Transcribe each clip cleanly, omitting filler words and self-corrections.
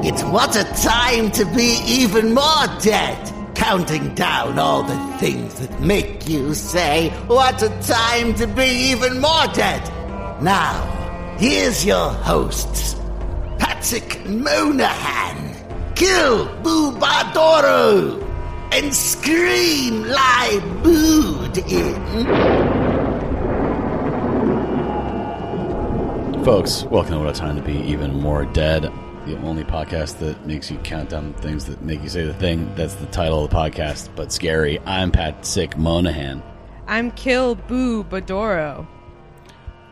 It's what a time to be even more dead. Counting down all the things that make you say, what a time to be even more dead. Now, here's your hosts, Patrick Monahan, Kill Boobadoro, and Scream Lie Booed In. Folks, welcome to What a Time to Be Even More Dead. The only podcast that makes you count down things that make you say the thing. That's the title of the podcast, but scary. I'm Patrick Monahan. I'm Kill Boobadoro.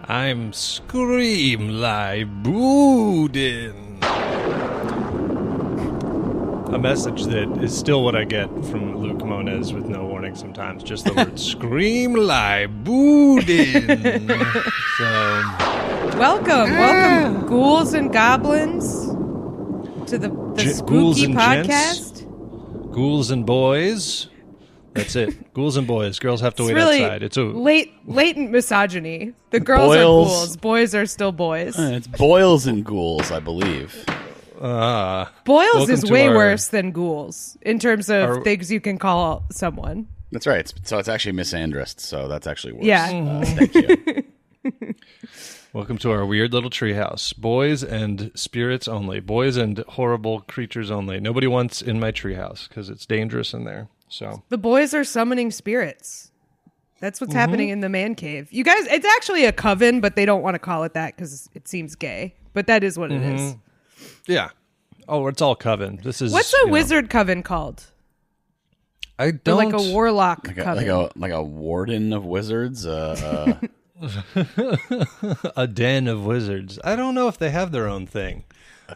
I'm Scream Lie Boodin. A message that is still what I get from Luke Moniz with no warning sometimes. Just the word Scream Lie Boodin. So, welcome, ghouls and goblins, to the spooky podcast. Ghouls and boys. That's it. Ghouls and boys. Girls have to wait really outside. It's a latent misogyny. The girls are ghouls. Boys are still boys. It's boils and ghouls, I believe. Boils is way worse than ghouls in terms of things you can call someone. That's right. So it's actually misandrist, so that's actually worse. Yeah. Thank you. Welcome to our weird little treehouse. Boys and spirits only. Boys and horrible creatures only. Nobody wants in my treehouse because it's dangerous in there. So the boys are summoning spirits. That's what's happening in the man cave. You guys, it's actually a coven, but they don't want to call it that because it seems gay. But that is what it is. Yeah. Oh, it's all coven. This is what's a wizard coven called? I don't or like a warlock coven. Like a warden of wizards. A den of wizards. I don't know if they have their own thing.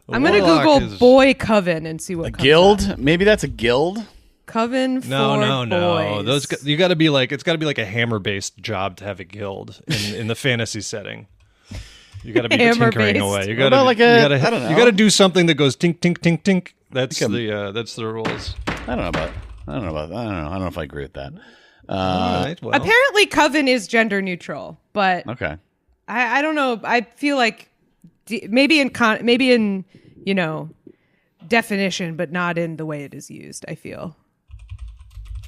I'm going to Google boy coven and see what a comes guild? up. Maybe that's a guild? Coven for No. boys. Those you got to be like it's got to be like a hammer-based job to have a guild in the fantasy setting. You got to be tinkering away. You got to do something that goes tink tink tink tink. That's the rules. I don't know if I agree with that. Right, well. Apparently, coven is gender neutral, but okay. I don't know. I feel like maybe in definition, but not in the way it is used. I feel.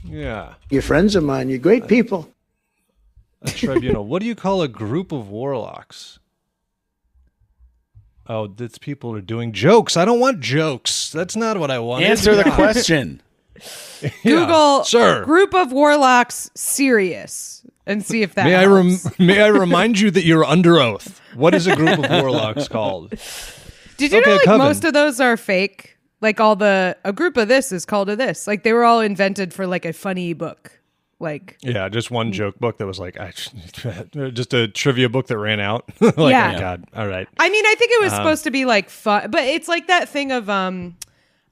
Yeah. You're friends of mine. You're great people. A tribunal. What do you call a group of warlocks? Oh, this people are doing jokes. I don't want jokes. That's not what I want. Answer the question. Google sir. Group of warlocks serious and see if that helps. May I remind you that you're under oath. What is a group of warlocks called? Did you know like most of those are fake? Like a group of this is called a this. Like they were all invented for like a funny book. Like just one joke book that was like just a trivia book that ran out. Oh God. All right. I mean, I think it was supposed to be like fun, but it's like that thing of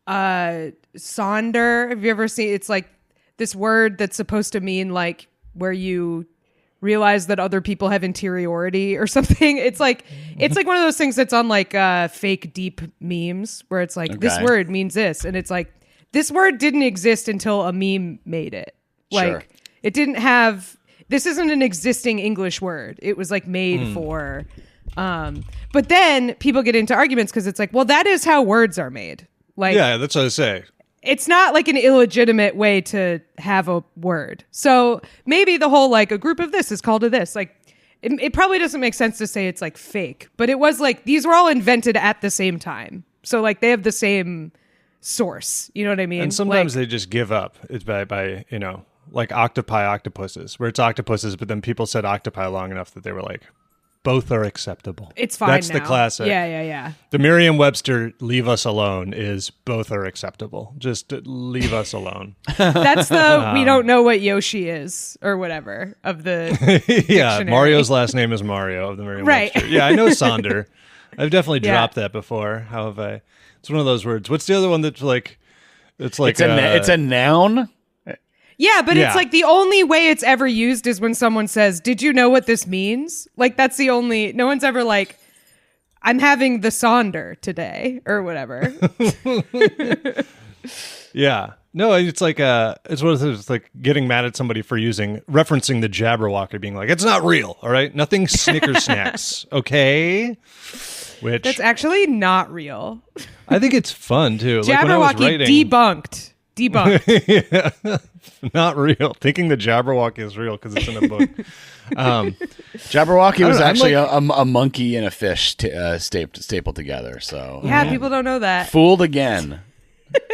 Sonder. Have you ever seen? It's like this word that's supposed to mean like where you realize that other people have interiority or something. It's like one of those things that's on like fake deep memes where it's like this word means this, and it's like this word didn't exist until a meme made it. Like it didn't have. This isn't an existing English word. It was like made for. But then people get into arguments because it's like, well, that is how words are made. Like, yeah, that's what I say. It's not like an illegitimate way to have a word. So maybe the whole like a group of this is called a this. Like it probably doesn't make sense to say it's like fake, but it was like these were all invented at the same time. So like they have the same source. You know what I mean? And sometimes they just give up. It's by like octopi octopuses, where it's octopuses, but then people said octopi long enough that they were like, both are acceptable. It's fine. That's now. the classic. Yeah. The Merriam-Webster "leave us alone" is both are acceptable. Just leave us alone. That's the we don't know what Yoshi is or whatever of the yeah. dictionary. Mario's last name is Mario of the Merriam-Webster. Right. Yeah, I know Sonder. I've definitely dropped that before. How have I? It's one of those words. What's the other one that's like? It's like it's a noun. Yeah, but it's like the only way it's ever used is when someone says, "Did you know what this means?" Like that's the only. No one's ever like, "I'm having the Sonder today" or whatever. Yeah. No, it's like it's one of those, it's like getting mad at somebody for referencing the Jabberwocky, being like, it's not real, all right? Nothing Snickers snacks, okay? Which that's actually not real. I think it's fun too. Jabberwocky debunked. Yeah. Not real. Thinking the Jabberwocky is real because it's in a book. Jabberwocky was actually a monkey and a fish stapled together. So yeah, people don't know that. Fooled again.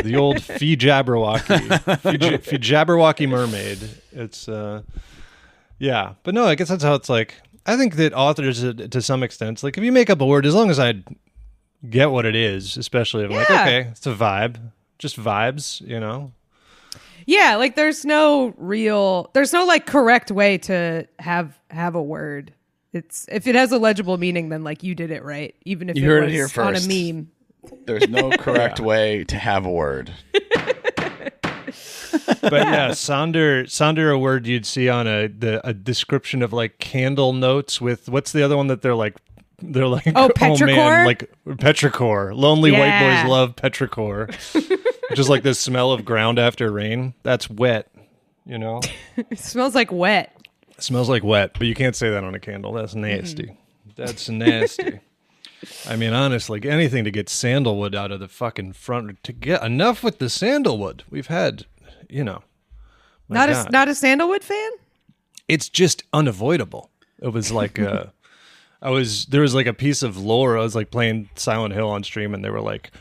The old Fee Jabberwocky. Fee Jabberwocky mermaid. It's yeah. But no, I guess that's how it's like. I think that authors, to some extent, like if you make up a word, as long as I get what it is, especially if I'm like, okay, it's a vibe, just vibes, you know? Yeah, like there's no like correct way to have a word. It's if it has a legible meaning, then like you did it right, even if you heard was it here first. On a meme. There's no correct way to have a word. But yeah, Sonder, a word you'd see on a description of like candle notes with what's the other one that they're like petrichor? Oh man, like petrichor. Lonely white boys love petrichor. Which is like the smell of ground after rain. That's wet, you know? It smells like wet. It smells like wet, but you can't say that on a candle. That's nasty. That's nasty. I mean, honestly, anything to get sandalwood out of the fucking front. To get enough with the sandalwood. We've had, you know. Not a sandalwood fan? It's just unavoidable. It was like there was like a piece of lore. I was like playing Silent Hill on stream, and they were like,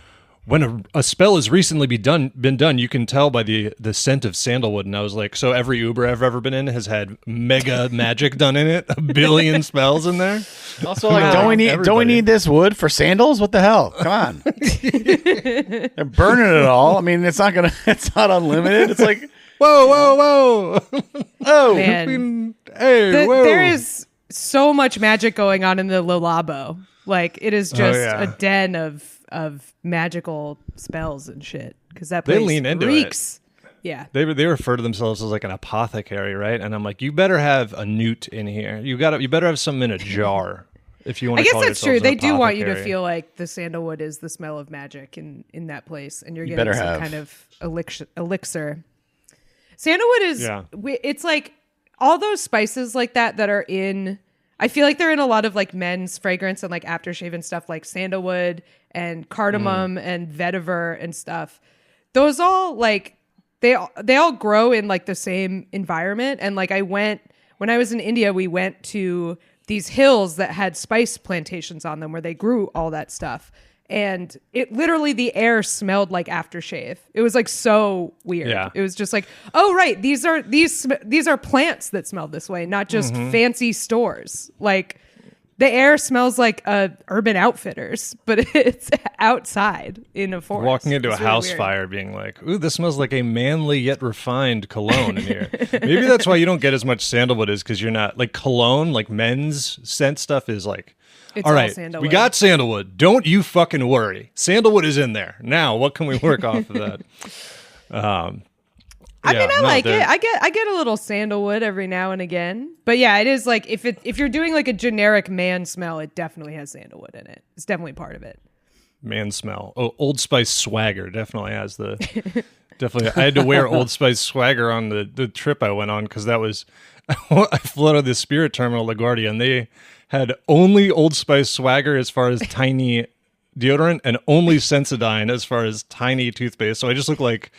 when a spell has recently been done, you can tell by the scent of sandalwood. And I was like, so every Uber I've ever been in has had mega magic done in it, 1 billion spells in there. Also, like, don't we need this wood for sandals? What the hell? Come on, they're burning it all. I mean, it's not unlimited. It's like, whoa, oh man, whoa. There is so much magic going on in the Lolabo. Like it is just a den of magical spells and shit, because that place they lean into reeks. It. Yeah, they refer to themselves as like an apothecary, right? And I'm like, you better have a newt in here. You better have something in a jar if you want. I to guess call that's true. They do want you to apothecary. feel like the sandalwood is the smell of magic in that place, and you're You getting better some have. kind of elixir. Sandalwood is it's like all those spices like that are in. I feel like they're in a lot of like men's fragrance and like aftershave and stuff, like sandalwood and cardamom and vetiver and stuff. Those all like they all grow in like the same environment. And like when I was in India, we went to these hills that had spice plantations on them where they grew all that stuff. And it literally, the air smelled like aftershave. It was like so weird. Yeah. It was just like, oh right, these are plants that smell this way, not just fancy stores. Like the air smells like Urban Outfitters, but it's outside in a forest. Walking into It's a really house weird. fire being like, ooh, this smells like a manly yet refined cologne in here. Maybe that's why you don't get as much sandalwood, is because you're not like cologne, like men's scent stuff is like, It's all all right, sandalwood. we got sandalwood. Don't you fucking worry. Sandalwood is in there. Now, what can we work off of that? I mean, I like it. I get a little sandalwood every now and again. But yeah, it is like if you're doing like a generic man smell, it definitely has sandalwood in it. It's definitely part of it. Man smell. Oh, Old Spice swagger definitely has the... Definitely. I had to wear Old Spice swagger on the trip I went on, because that was... I flew out of the Spirit Terminal LaGuardia, and they had only Old Spice swagger as far as tiny deodorant and only Sensodyne as far as tiny toothpaste. So I just look like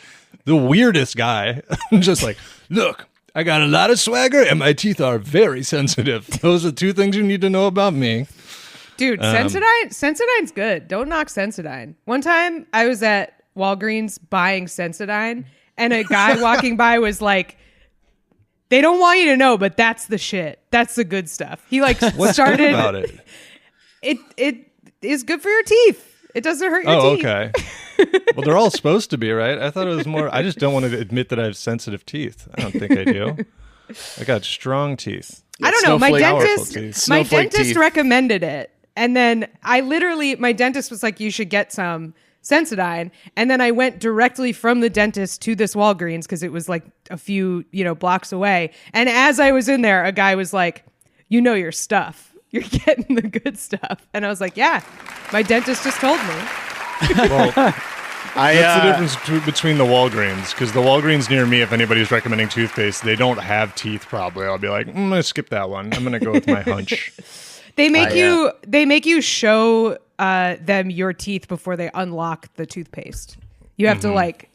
the weirdest guy. I'm just like, look, I got a lot of swagger and my teeth are very sensitive. Those are two things you need to know about me. Dude, Sensodyne's good. Don't knock Sensodyne. One time I was at Walgreens buying Sensodyne, and a guy walking by was like, they don't want you to know, but that's the shit. That's the good stuff. He like started Good about it. It is good for your teeth. It doesn't hurt your teeth. Okay. Well, they're all supposed to be, right? I thought it was more... I just don't want to admit that I have sensitive teeth. I don't think I do. I got strong teeth. I don't know. My teeth. dentist recommended it. And then my dentist was like, you should get some Sensodyne. And then I went directly from the dentist to this Walgreens, because it was like a few, blocks away. And as I was in there, a guy was like, you know your stuff. You're getting the good stuff. And I was like, yeah, my dentist just told me. Well, That's the difference between the Walgreens, because the Walgreens near me, if anybody's recommending toothpaste, they don't have teeth probably. I'll be like, I'm going to skip that one. I'm going to go with my hunch. They make you show them your teeth before they unlock the toothpaste. You have to like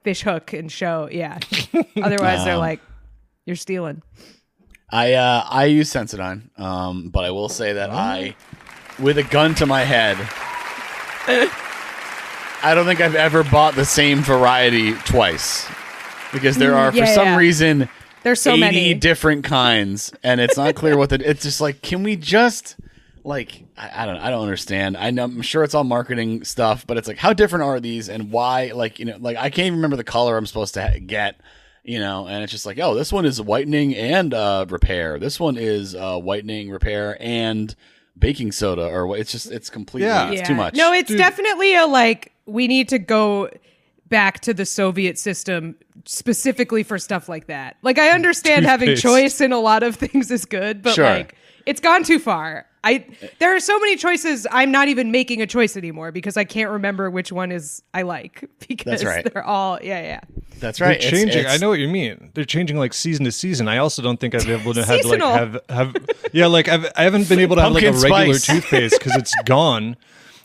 fish hook and show. Yeah. Otherwise they're like, you're stealing. I use Sensodyne, but I will say that I, with a gun to my head, I don't think I've ever bought the same variety twice, because there are for some reason there's so 80 many different kinds, and it's not clear what it's just like. Can we just like I don't understand. I'm sure it's all marketing stuff, but it's like, how different are these and why? Like, like I can't even remember the color I'm supposed to get. And it's just like, oh, this one is whitening and repair. This one is whitening, repair, and baking soda, or it's completely it's too much. No, it's definitely a like, we need to go back to the Soviet system specifically for stuff like that. Like, I understand having choice in a lot of things is good, but like, it's gone too far. There are so many choices. I'm not even making a choice anymore because I can't remember which one is I like, because they're all That's right. They're changing. I know what you mean. They're changing like season to season. I also don't think I've been able to have I haven't been able to have like a regular toothpaste because it's gone.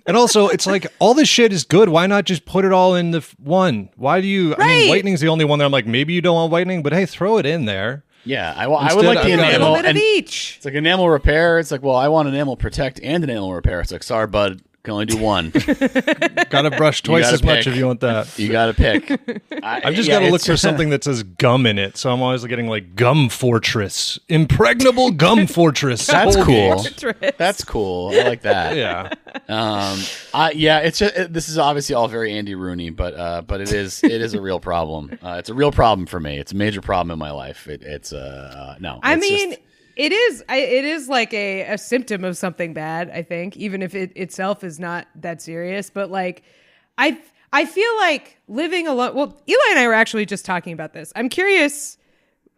And also, it's like, all this shit is good. Why not just put it all in the one? Why do you? I mean, whitening's the only one that I'm like, maybe you don't want whitening, but hey, throw it in there. Yeah, I would like the enamel. A little bit of each. It's like enamel repair. It's like, well, I want enamel protect and enamel repair. It's like, sorry, bud, can only do one. Gotta brush twice as much if you want that. You gotta pick. I've just gotta look for something that says gum in it, so I'm always getting like Gum Fortress, impregnable Gum Fortress. That's cool. That's cool. I like that. Yeah. It's just, this is obviously all very Andy Rooney, but it is a real problem. It's a real problem for me. It's a major problem in my life. It is like a symptom of something bad, I think, even if it itself is not that serious. But like, I feel like living alone. Well, Eli and I were actually just talking about this. I'm curious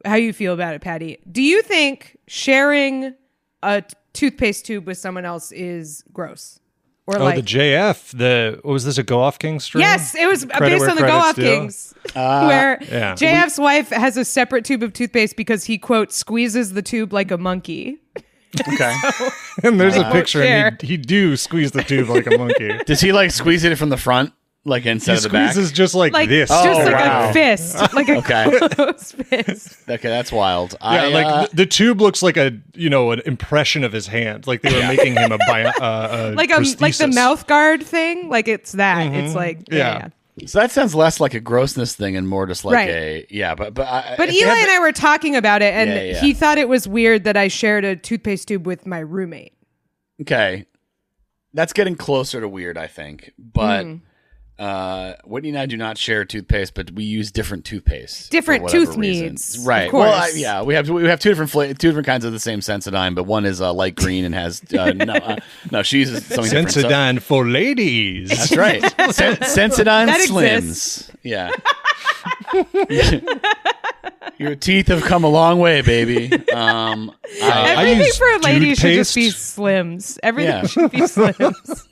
how you feel about it, Patty. Do you think sharing a toothpaste tube with someone else is gross? Or the JF, what was this, a Go Off Kings stream? Yes, it was based on the Go Off Kings, where JF's wife has a separate tube of toothpaste because he, quote, squeezes the tube like a monkey. Okay. And there's a picture, and he do squeeze the tube like a monkey. Does he like squeeze it from the front? Like instead of the back? He squeezes just like this. Just a fist. Like a close fist. Okay, that's wild. Yeah, the tube looks like an impression of his hand. Like they were making him a like the mouth guard thing. Like it's that. Mm-hmm. It's like yeah. So that sounds less like a grossness thing and more just like but Eli and I were talking about it, and he thought it was weird that I shared a toothpaste tube with my roommate. Okay, that's getting closer to weird, I think, but. Whitney and I do not share toothpaste, but we use different toothpaste. Different tooth needs, right? Well, we have two different kinds of the same Sensodyne, but one is light green and has no. She uses something different. Sensodyne for ladies. That's right. Sensodyne Slims. Yeah. Your teeth have come a long way, baby. Everything for a lady should just be Slims. Everything should be Slims.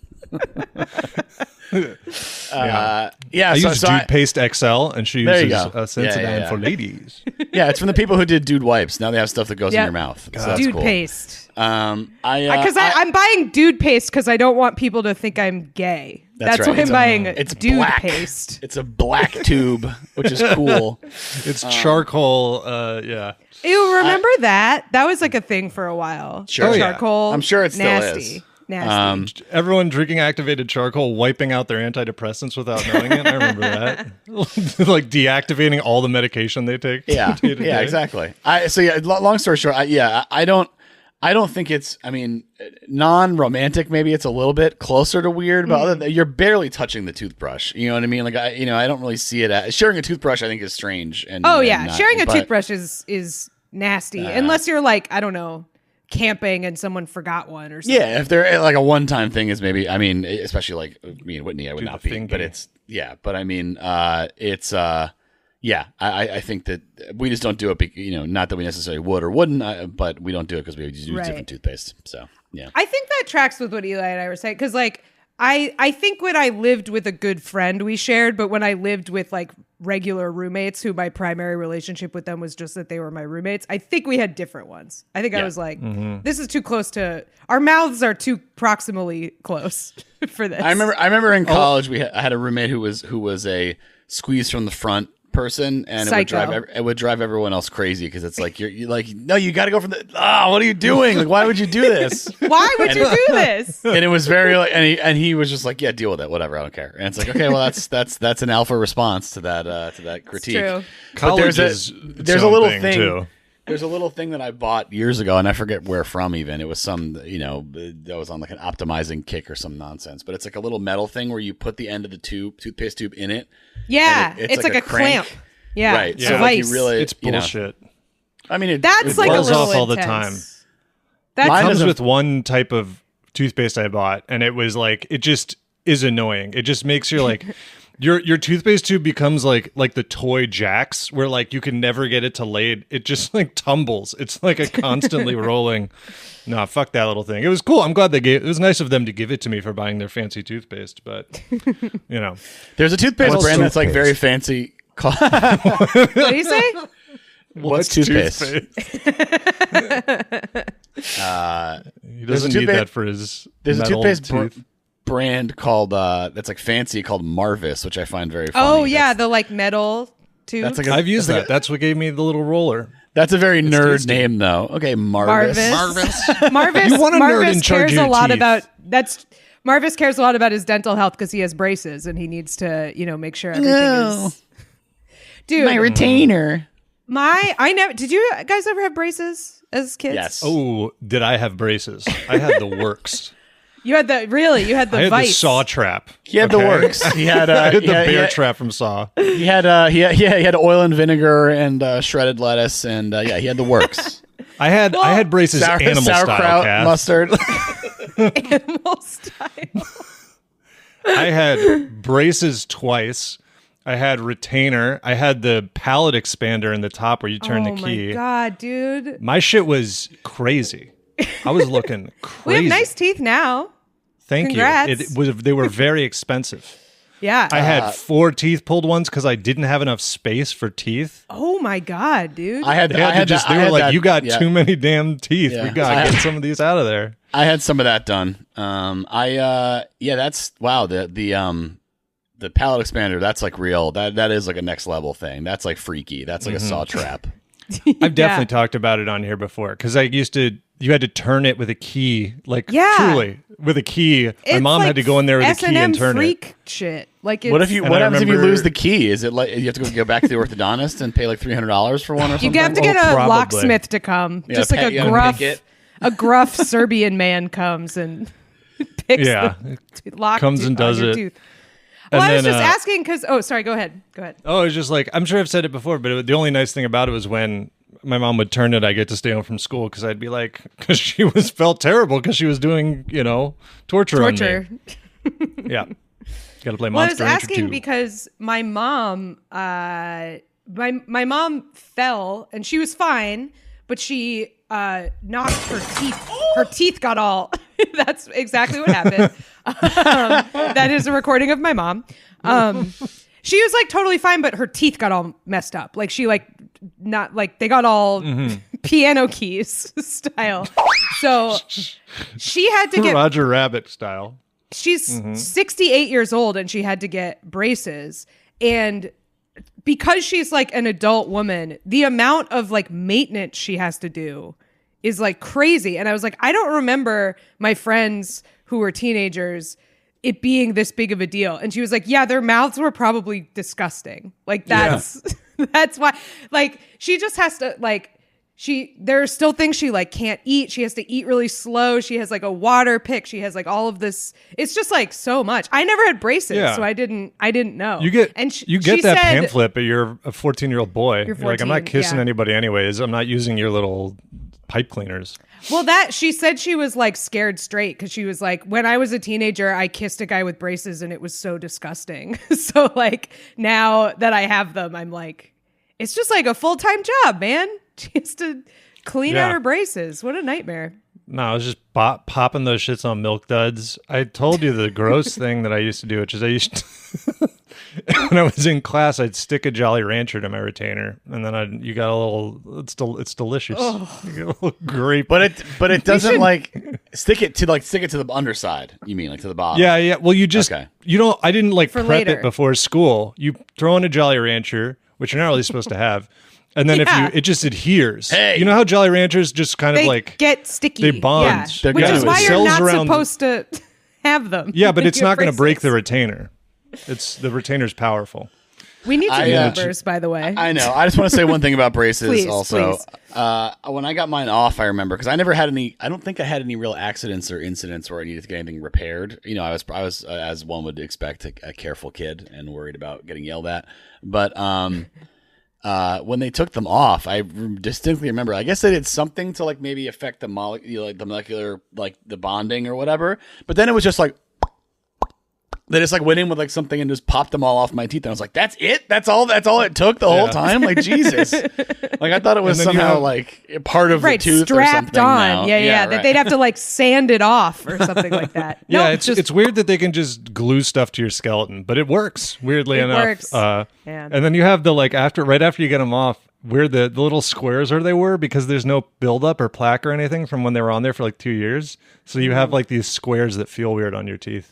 I use Dude Paste XL, and she uses Sensodyne for ladies. Yeah, it's from the people who did Dude Wipes. Now they have stuff that goes in your mouth. So that's Dude cool. Paste. I'm buying Dude Paste because I don't want people to think I'm gay. That's right. Why I'm buying Dude black. Paste. It's a black tube, which is cool. It's charcoal. Ew, remember that? That was like a thing for a while. Sure. Charcoal. I'm sure it still nasty. is. Nasty. Everyone drinking activated charcoal, wiping out their antidepressants without knowing it. I remember that. Like deactivating all the medication they take. Yeah, exactly. Long story short, I don't think it's. I mean, non-romantic. Maybe it's a little bit closer to weird, but other than, you're barely touching the toothbrush. You know what I mean? Like I don't really see it as sharing a toothbrush. I think is strange. Sharing a toothbrush is nasty unless you're like, I don't know, camping and someone forgot one or something. Yeah, if they're like a one-time thing is maybe, I mean, especially like me and Whitney, I would not be, but it's, but I mean, it's, I think that we just don't do it, not that we necessarily would or wouldn't, but we don't do it because we use different toothpaste. So, yeah. I think that tracks with what Eli and I were saying, because like, I think when I lived with a good friend, we shared, but when I lived with like regular roommates who my primary relationship with them was just that they were my roommates, I think we had different ones. I think I was like, this is too close to, our mouths are too proximally close for this. I remember in college I had a roommate who was a squeeze from the front person, and it would drive everyone else crazy because it's like you're like, no, you got to go from the. Oh, what are you doing? Like, why would you do this? Why would you do this? And it was very like, and he was just like, yeah, deal with it, whatever, I don't care. And it's like, okay, well, that's an alpha response to that critique. It's true. College there's a little thing too. There's a little thing that I bought years ago, and I forget where from even. It was some, that was on like an optimizing kick or some nonsense. But it's like a little metal thing where you put the end of the toothpaste tube in it. Yeah, it's like a clamp. Yeah, right. Yeah. So like you really, it's bullshit. I mean, that's it like a little off all the intense. time. That comes with one type of toothpaste I bought, and it was like, it just is annoying. It just makes your like. Your toothpaste tube becomes like the toy jacks where like you can never get it to lay. It just like tumbles. It's like a constantly rolling. No, fuck that little thing. It was cool. I'm glad it was nice of them to give it to me for buying their fancy toothpaste, but there's a toothpaste brand that's like very fancy. What do you say? What's toothpaste? He doesn't need that for his. There's a toothpaste tooth. Brand called that's like fancy called Marvis, which I find very funny. Oh yeah, the like metal tube. That's like I've used that. That's what gave me the little roller. That's a very nerd name though. Okay, Marvis. Marvis. You want a nerd in charge cares of your a lot teeth. about that's. Marvis cares a lot about his dental health because he has braces and he needs to, make sure everything is. Dude, my retainer. I never. Did you guys ever have braces as kids? Yes. Oh, did I have braces? I had the works. You had the I had vice. the saw trap. He had the works. He had I had the bear trap from Saw. He had oil and vinegar and shredded lettuce and he had the works. I had braces animal sauerkraut, style, Cass. mustard. Animal style. I had braces twice. I had retainer. I had the palate expander in the top where you turn the key. Oh my god, dude! My shit was crazy. I was looking crazy. We have nice teeth now. Thank Congrats. you. They were very expensive. Yeah. I had 4 teeth pulled once because I didn't have enough space for teeth. Oh my god, dude! They were like, you got too many damn teeth. Yeah. We gotta get some of these out of there. I had some of that done. That's wow. The palate expander, that's like real. That is like a next level thing. That's like freaky. That's like a saw trap. I've definitely talked about it on here before because you had to turn it with a key, truly with a key. My mom had to go in there with a key and turn freak it. Shit. Like, what happens if you lose the key? Is it like you have to go back to the orthodontist and pay like $300 for one or something? You have to get a locksmith to come. Yeah, just like a gruff Serbian man comes and picks the lock. Comes and does it. Tooth. Well, I was just asking because. Oh, sorry. Go ahead. Oh, it's just like, I'm sure I've said it before, but the only nice thing about it was when my mom would turn it, I get to stay home from school because I'd be like, because she felt terrible because she was doing, torture on me. Yeah. Got to play Monster Rancher 2. I was asking because my mom, my mom fell and she was fine, but she knocked her teeth. Her teeth got all. That's exactly what happened. That is a recording of my mom. She was like totally fine, but her teeth got all messed up. Like she they got all piano keys style. So she had to get Roger Rabbit style. She's 68 years old and she had to get braces. And because she's like an adult woman, the amount of like maintenance she has to do is like crazy. And I was like, I don't remember my friends who were teenagers it being this big of a deal. And she was like, yeah, their mouths were probably disgusting. Like that's why, like, she just has to there are still things she like can't eat. She has to eat really slow. She has like a water pick. She has like all of this. It's just like so much. I never had braces, so I didn't know. You get she that said, pamphlet, but you're a 14-year-old boy. You're 14, like, I'm not kissing anybody anyways. I'm not using your little pipe cleaners. Well, she said she was like scared straight because she was like, when I was a teenager, I kissed a guy with braces and it was so disgusting. So like now that I have them, I'm like, it's just like a full-time job, man. She has to clean out her braces. What a nightmare. No, I was just popping those shits on Milk Duds. I told you the gross thing that I used to do, which is I used to, when I was in class, I'd stick a Jolly Rancher to my retainer, and then you got a little. It's delicious. Oh. You get a little grape, but it doesn't stick it to the underside. You mean to the bottom? Yeah. Well, you just you don't. I didn't prep it before school. You throw in a Jolly Rancher, which you're not really supposed to have. And then it just adheres. Hey. You know how Jolly Ranchers just kind of get sticky. They bond. Yeah. Which is why you're not supposed to have them. Yeah, but it's not going to break the retainer. The retainer's powerful. We need some numbers, by the way. I know. I just want to say one thing about braces please, also. Please. When I got mine off, I remember, because I never had any, I don't think I had any real accidents or incidents where I needed to get anything repaired. You know, I was as one would expect, a careful kid and worried about getting yelled at. But when they took them off, I distinctly remember, I guess they did something to maybe affect the molecular, the bonding or whatever. But then it was just they just went in with something and just popped them all off my teeth. And I was like, that's it? That's all it took the whole time? Jesus. I thought it was somehow part of the tooth strapped or something. On. Now. Yeah. That they'd have to sand it off or something like that. Yeah, it's weird that they can just glue stuff to your skeleton, but it works, weirdly enough. It works. And then you have the right after you get them off, where the little squares were because there's no buildup or plaque or anything from when they were on there for 2 years. So you have these squares that feel weird on your teeth.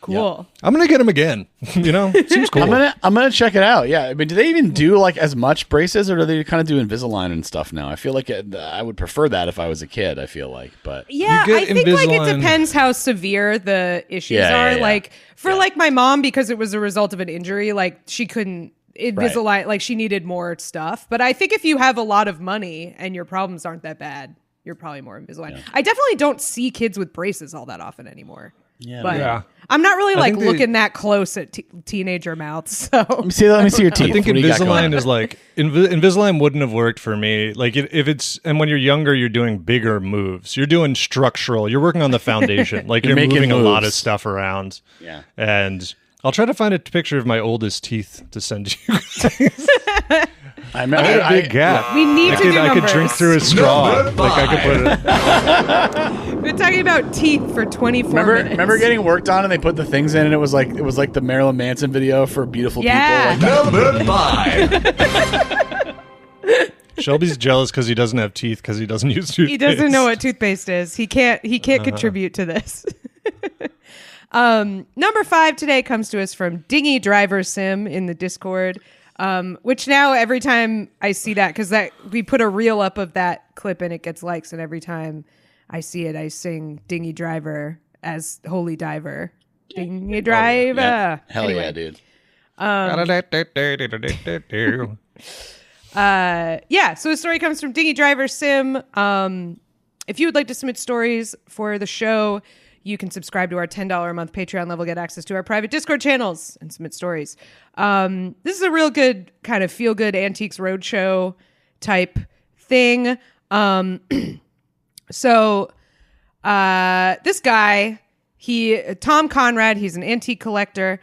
Cool. Yeah. I'm gonna get them again. Seems cool. I'm gonna check it out. Yeah, I mean, do they even do as much braces, or do they kind of do Invisalign and stuff now? I feel like I would prefer that if I was a kid. I feel but yeah, I think it depends how severe the issues are. Yeah. For my mom, because it was a result of an injury, she couldn't Invisalign. Right. She needed more stuff. But I think if you have a lot of money and your problems aren't that bad, you're probably more Invisalign. Yeah. I definitely don't see kids with braces all that often anymore. Yeah, but I'm not really looking that close at teenager mouths. So let me see your teeth. I think Invisalign is Invisalign wouldn't have worked for me. If it's, and when you're younger, you're doing bigger moves. You're doing structural. You're working on the foundation. You're moving a lot of stuff around. Yeah, and I'll try to find a picture of my oldest teeth to send you guys. I had a big gap. We need to do numbers. I could drink through a straw. I could put it. We've been talking about teeth for 24 minutes. Remember getting worked on and they put the things in and it was like the Marilyn Manson video for beautiful people. Number 5. Shelby's jealous because he doesn't have teeth because he doesn't use toothpaste. He doesn't know what toothpaste is. He can't contribute to this. Number 5 today comes to us from Dingy Driver Sim in the Discord. Which now every time I see that, because we put a reel up of that clip and it gets likes, and every time I see it, I sing Dingy Driver as Holy Diver. Dingy Driver. Yeah. Hell anyway, dude. So the story comes from Dingy Driver Sim. If you would like to submit stories for the show, you can subscribe to our $10 a month Patreon level, get access to our private Discord channels, and submit stories. This is a real good kind of feel-good Antiques Roadshow type thing. So this guy, Tom Conrad, he's an antique collector.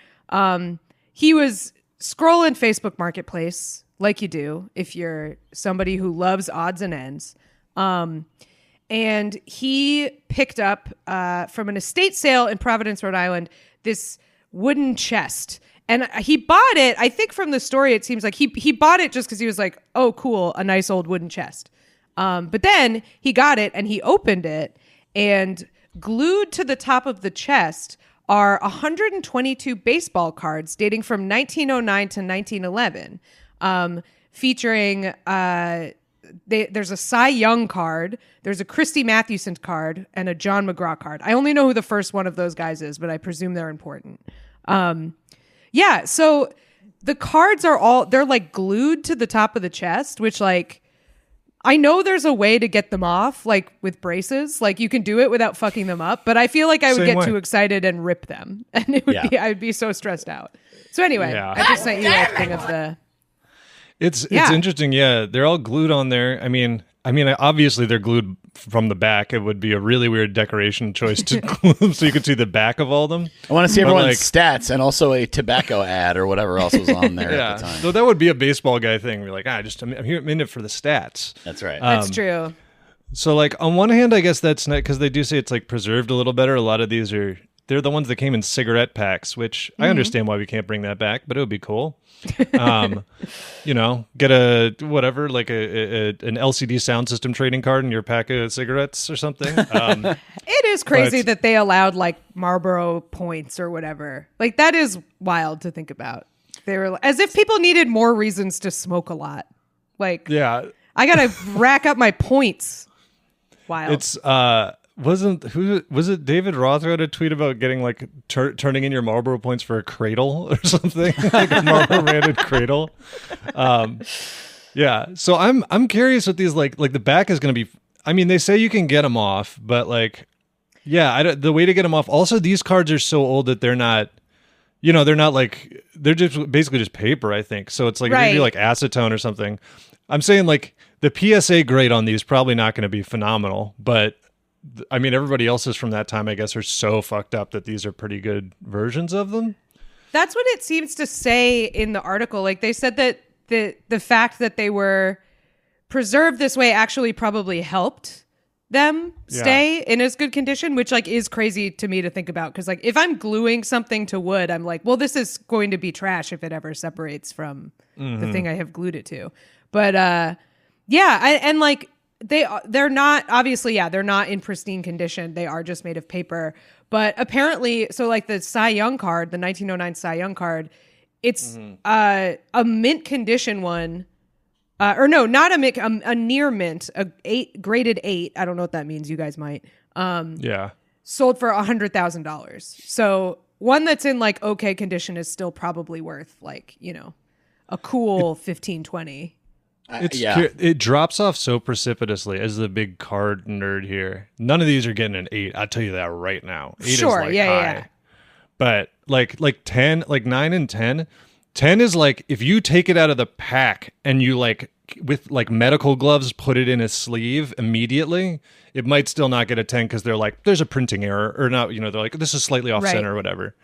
He was scrolling Facebook Marketplace, like you do if you're somebody who loves odds and ends. And he picked up from an estate sale in Providence, Rhode Island, this wooden chest. And he bought it, I think from the story, it seems like he bought it just because he was like, oh, cool, a nice old wooden chest. But then he got it and he opened it, and glued to the top of the chest are 122 baseball cards dating from 1909 to 1911, featuring... there's a Cy Young card, there's a Christy Mathewson card, and a John McGraw card. I only know who the first one of those guys is, but I presume they're important. So the cards they're glued to the top of the chest, which I know there's a way to get them off, with braces. You can do it without fucking them up, but I feel like I would get too excited and rip them, and I'd be so stressed out. So anyway, I just sent you a thing of the... It's interesting. Yeah, they're all glued on there. I mean, obviously they're glued from the back. It would be a really weird decoration choice to glue them so you could see the back of all of them. I want to see everyone's stats and also a tobacco ad or whatever else was on there at the time. So that would be a baseball guy thing. We're like, I'm in it for the stats. That's right. That's true. So like on one hand, I guess that's not because they do say it's like preserved a little better. A lot of these they're the ones that came in cigarette packs, which I understand why we can't bring that back, but it would be cool. You know, get a whatever, like an LCD sound system trading card in your pack of cigarettes or something. It is crazy that they allowed like Marlboro points or whatever. Like that is wild to think about. They were as if people needed more reasons to smoke a lot. Like, yeah, I gotta rack up my points. Wild. It's was it David Roth who had a tweet about getting like turning in your Marlboro points for a cradle or something, like a Marlboro branded cradle. Yeah. So I'm curious what these like the back is going to be. I mean, they say you can get them off, but like, yeah, the way to get them off. Also, these cards are so old that they're not. You know, they're not like they're just basically just paper. I think so. It's like maybe like acetone or something. I'm saying like the PSA grade on these probably not going to be phenomenal, but. I mean, everybody else's from that time, I guess, are so fucked up that these are pretty good versions of them. That's what it seems to say in the article. Like they said that the fact that they were preserved this way actually probably helped them stay in as good condition, which like is crazy to me to think about. Because like if I'm gluing something to wood, I'm like, well, this is going to be trash if it ever separates from the thing I have glued it to. But and like. They're not obviously they're not in pristine condition. They are just made of paper. But apparently, so like the Cy Young card, the 1909 Cy Young card, it's a mint condition one, or no, not a mint, a near mint, graded 8. I don't know what that means. You guys might. Sold for $100,000. So one that's in like okay condition is still probably worth like a cool 15-20. It drops off so precipitously as the big card nerd here. None of these are getting an 8. I'll tell you that right now. 8 is like high. Yeah. But like 10, like 9 and 10. 10 is like if you take it out of the pack and you like with like medical gloves put it in a sleeve immediately, it might still not get a 10 because they're like there's a printing error or not. They're like this is slightly off center or whatever.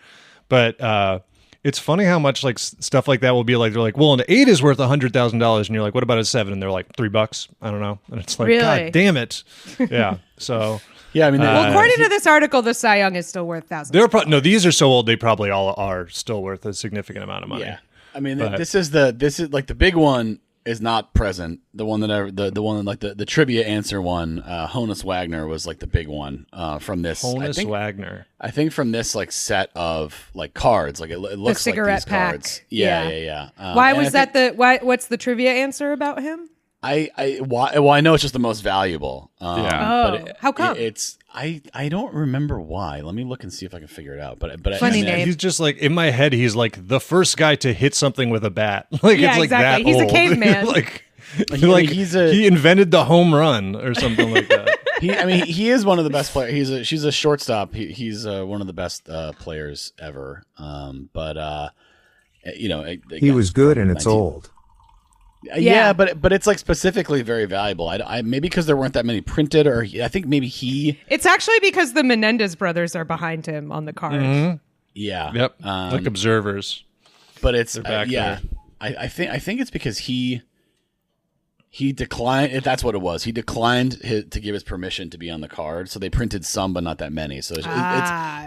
But it's funny how much like stuff like that will be like they're like, well, an 8 is worth $100,000, and you're like, what about a 7? And they're like $3. I don't know, and it's like, really? God damn it, yeah. So yeah, I mean, well, according to this article, the Cy Young is still worth thousands. No, these are so old they probably all are still worth a significant amount of money. Yeah, I mean, this is like the big one is not present. The one that the one like the trivia answer one, Honus Wagner was like the big one from this. Honus Wagner. I think from this like set of like cards, like it looks the cigarette like these pack. Cards. Yeah. Why was that what's the trivia answer about him? I know it's just the most valuable. But how come? I don't remember why. Let me look and see if I can figure it out. But funny name. He's just like in my head. He's like the first guy to hit something with a bat. Like yeah, it's like exactly. that. He's old. a caveman. He invented the home run or something like that. He is one of the best players. She's a shortstop. He's one of the best players ever. He was good, and it's old. Yeah, but it's like specifically very valuable. I maybe because there weren't that many printed, or I think maybe he. It's actually because the Menendez brothers are behind him on the card. Mm-hmm. Yeah. Yep. Like observers. But it's there. I think it's because he declined. If that's what it was, he declined to give his permission to be on the card. So they printed some, but not that many. So it's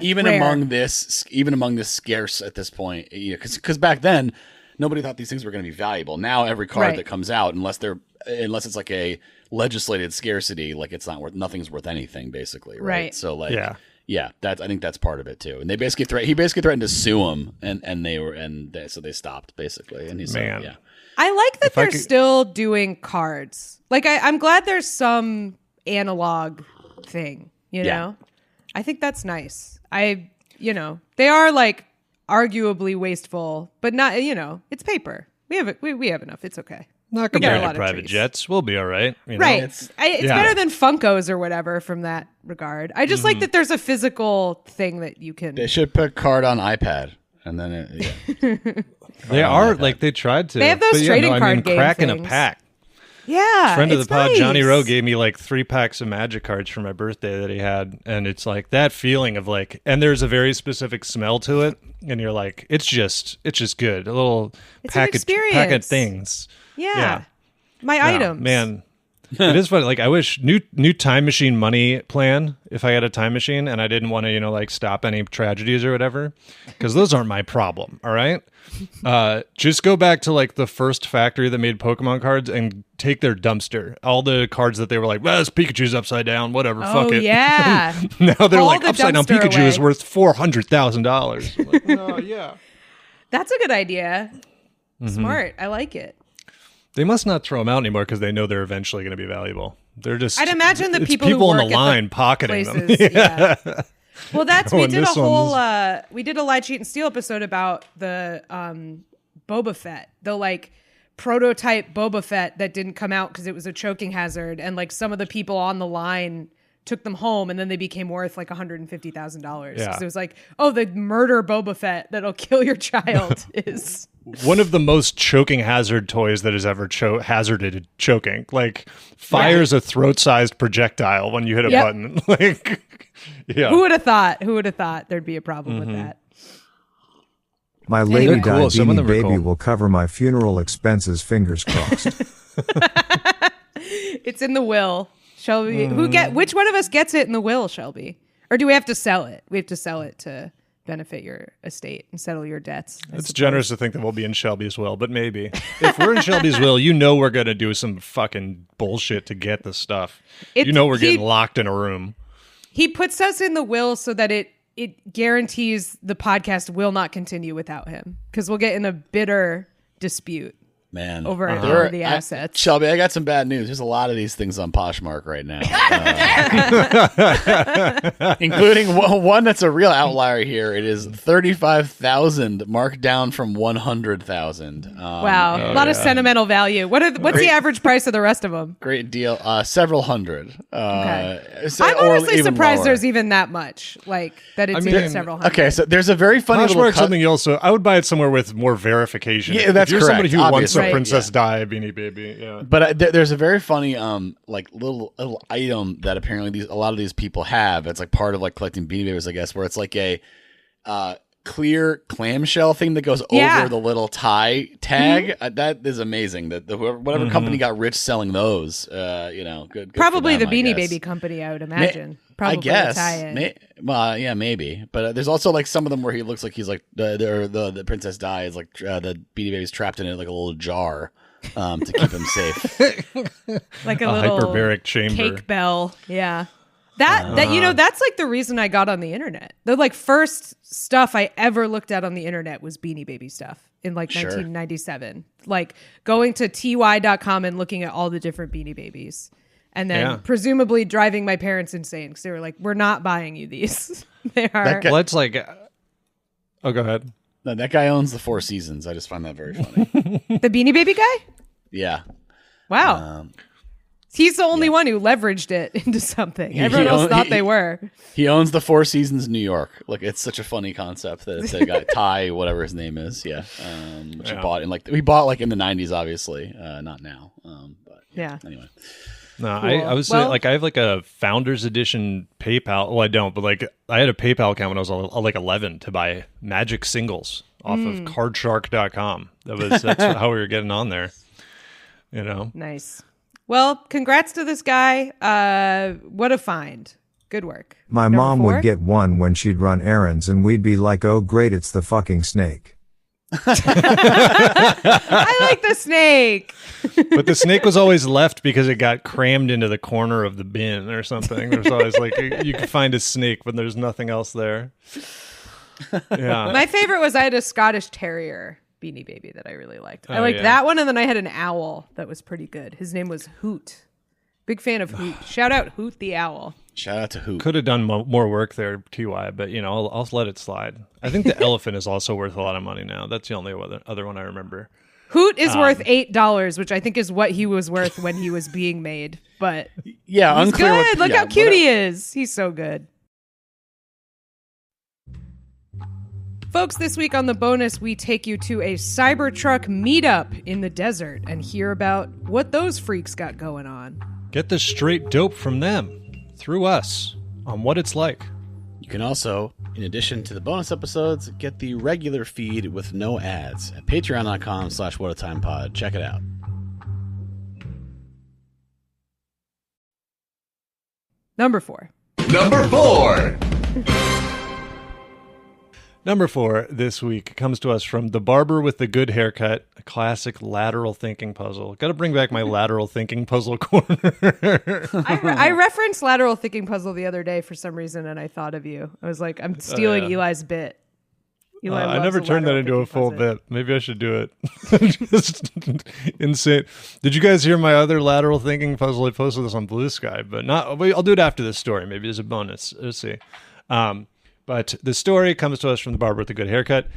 even rare. among this scarce at this point. Because back then. Nobody thought these things were going to be valuable. Now every card that comes out, unless it's like a legislated scarcity, like nothing's worth anything, basically, right? So like, I think that's part of it too. And he basically threatened to sue him, so they stopped basically. And he's like, yeah. I like that they're still doing cards. Like I'm glad there's some analog thing. I think that's nice. They are like. Arguably wasteful, but not. It's paper. We have enough. It's okay. Not compared to private jets. We'll be all right. Right. It's better than Funkos or whatever from that regard. I just like that there's a physical thing that you can. They should put card on iPad, and then they are like they tried to. They have those trading card game cracking things. A pack. Yeah, friend of the pod, nice. Johnny Rowe, gave me like 3 packs of Magic cards for my birthday that he had, and it's like that feeling of like, and there's a very specific smell to it, and you're like, it's just good, a little packet of things. Yeah. My items, man. It is funny. Like, I wish new time machine money plan. If I had a time machine and I didn't want to, like stop any tragedies or whatever, because those aren't my problem. All right, just go back to like the first factory that made Pokemon cards and take their dumpster. All the cards that they were like, well, this Pikachu's upside down. Whatever, fuck it. Yeah. Now they're All like, the upside down dumpster Pikachu away. is worth $400,000. Like, oh yeah. That's a good idea. Smart. I like it. They must not throw them out anymore because they know they're eventually going to be valuable. They're just. I'd imagine the it's people who on work the at line the pocketing places, them. Yeah. Well, we did a this whole one's- we did a Lie, Cheat, and Steal episode about the Boba Fett, the like prototype Boba Fett that didn't come out because it was a choking hazard, and like some of the people on the line took them home, and then they became worth like $150,000. Yeah. Because it was like, oh, the murder Boba Fett that'll kill your child is One of the most choking hazard toys that has ever hazarded choking. Like, fires a throat-sized projectile when you hit a Yep. button. Like, yeah. Who would have thought? Who would have thought there'd be a problem with that? My lady Anyway. died Cool. Some of Beanie them are Baby cool. will cover my funeral expenses, fingers crossed. It's in the will. Shelby, which one of us gets it in the will, Shelby? Or do we have to sell it? We have to sell it to benefit your estate and settle your debts. I It's suppose. generous to think that we'll be in Shelby's will, but maybe. If we're in Shelby's will, we're going to do some fucking bullshit to get the stuff. We're getting locked in a room. He puts us in the will so that it guarantees the podcast will not continue without him, because we'll get in a bitter dispute Man, over the assets. Shelby, I got some bad news. There's a lot of these things on Poshmark right now, including one that's a real outlier here. It is 35,000, marked down from 100,000. Wow, a lot of sentimental value. What's the average price of the rest of them? Great deal. Several hundred. Okay. So- I'm or honestly even surprised lower. there's even that much. Like that it's even several hundred. Okay, so there's a very funny little Poshmark's something you also. I would buy it somewhere with more verification. Yeah, that's if you're correct, somebody who wants obviously. a Right. Princess Di Beanie Baby. Yeah. But there's a very funny like little item that apparently a lot of these people have. It's like part of like collecting Beanie Babies, I guess, where it's like a clear clamshell thing that goes over the little tie tag. That is amazing. That whatever company got rich selling those, good. Probably for them, the I Beanie guess. Baby company, I would imagine. I Probably guess. a tie-in. Well, yeah, maybe. But there's also like some of them where he looks like he's like the Princess Di is like the Beanie Baby's trapped in it like a little jar to keep him safe. Like a A little hyperbaric chamber. cake bell. Yeah. That that's like the reason I got on the internet. The like first stuff I ever looked at on the internet was Beanie Baby stuff in like 1997. Like going to ty.com and looking at all the different Beanie Babies. And then presumably driving my parents insane because they were like, "We're not buying you these." They are. Well, it's like. Oh, go ahead. No, that guy owns the Four Seasons. I just find that very funny. The Beanie Baby guy? Yeah. Wow. He's the only one who leveraged it into something. Everyone else thought they were. He owns the Four Seasons New York. Like, it's such a funny concept that it's a guy, Ty, whatever his name is. Yeah. Which he bought in we bought like in the 90s, obviously. Not now. But Yeah. Anyway. No, Cool. I was Well- like I have like a Founders Edition PayPal. Well, I don't, but like I had a PayPal account when I was like 11 to buy Magic singles off of CardShark.com. That's how we were getting on there. Nice. Well, congrats to this guy. What a find. Good work. My Number mom 4? would get one when she'd run errands, and we'd be like, oh, great, it's the fucking snake. I like the snake. But the snake was always left because it got crammed into the corner of the bin or something. There's always like you can find a snake, but there's nothing else there. Yeah. My favorite was I had a Scottish Terrier Beanie Baby that I really liked. I Oh, liked yeah. that one, and then I had an owl that was pretty good. His name was Hoot. Big fan of Hoot. Shout out Hoot the owl. Shout out to Hoop. Could have done more work there, TY, but I'll let it slide. I think the elephant is also worth a lot of money now. That's the only other one I remember. Hoot is worth $8, which I think is what he was worth when he was being made. But Yeah, he's unclear. good. Look how cute he is. He's so good. Folks, this week on the bonus, we take you to a Cybertruck meetup in the desert and hear about what those freaks got going on. Get the straight dope from them through us on what it's like. You can also, in addition to the bonus episodes, get the regular feed with no ads at patreon.com/whatatimepod. Check it out. Number 4. Number 4. Number 4 this week comes to us from The Barber with the Good Haircut, a classic lateral thinking puzzle. Got to bring back my lateral thinking puzzle corner. I referenced lateral thinking puzzle the other day for some reason, and I thought of you. I was like, I'm stealing Eli's bit. Eli I never turned that into a full bit. Maybe I should do it. Just insane. Did you guys hear my other lateral thinking puzzle? I posted this on Blue Sky, but not. I'll do it after this story. Maybe as a bonus. Let's see. But the story comes to us from The Barber with the Good Haircut.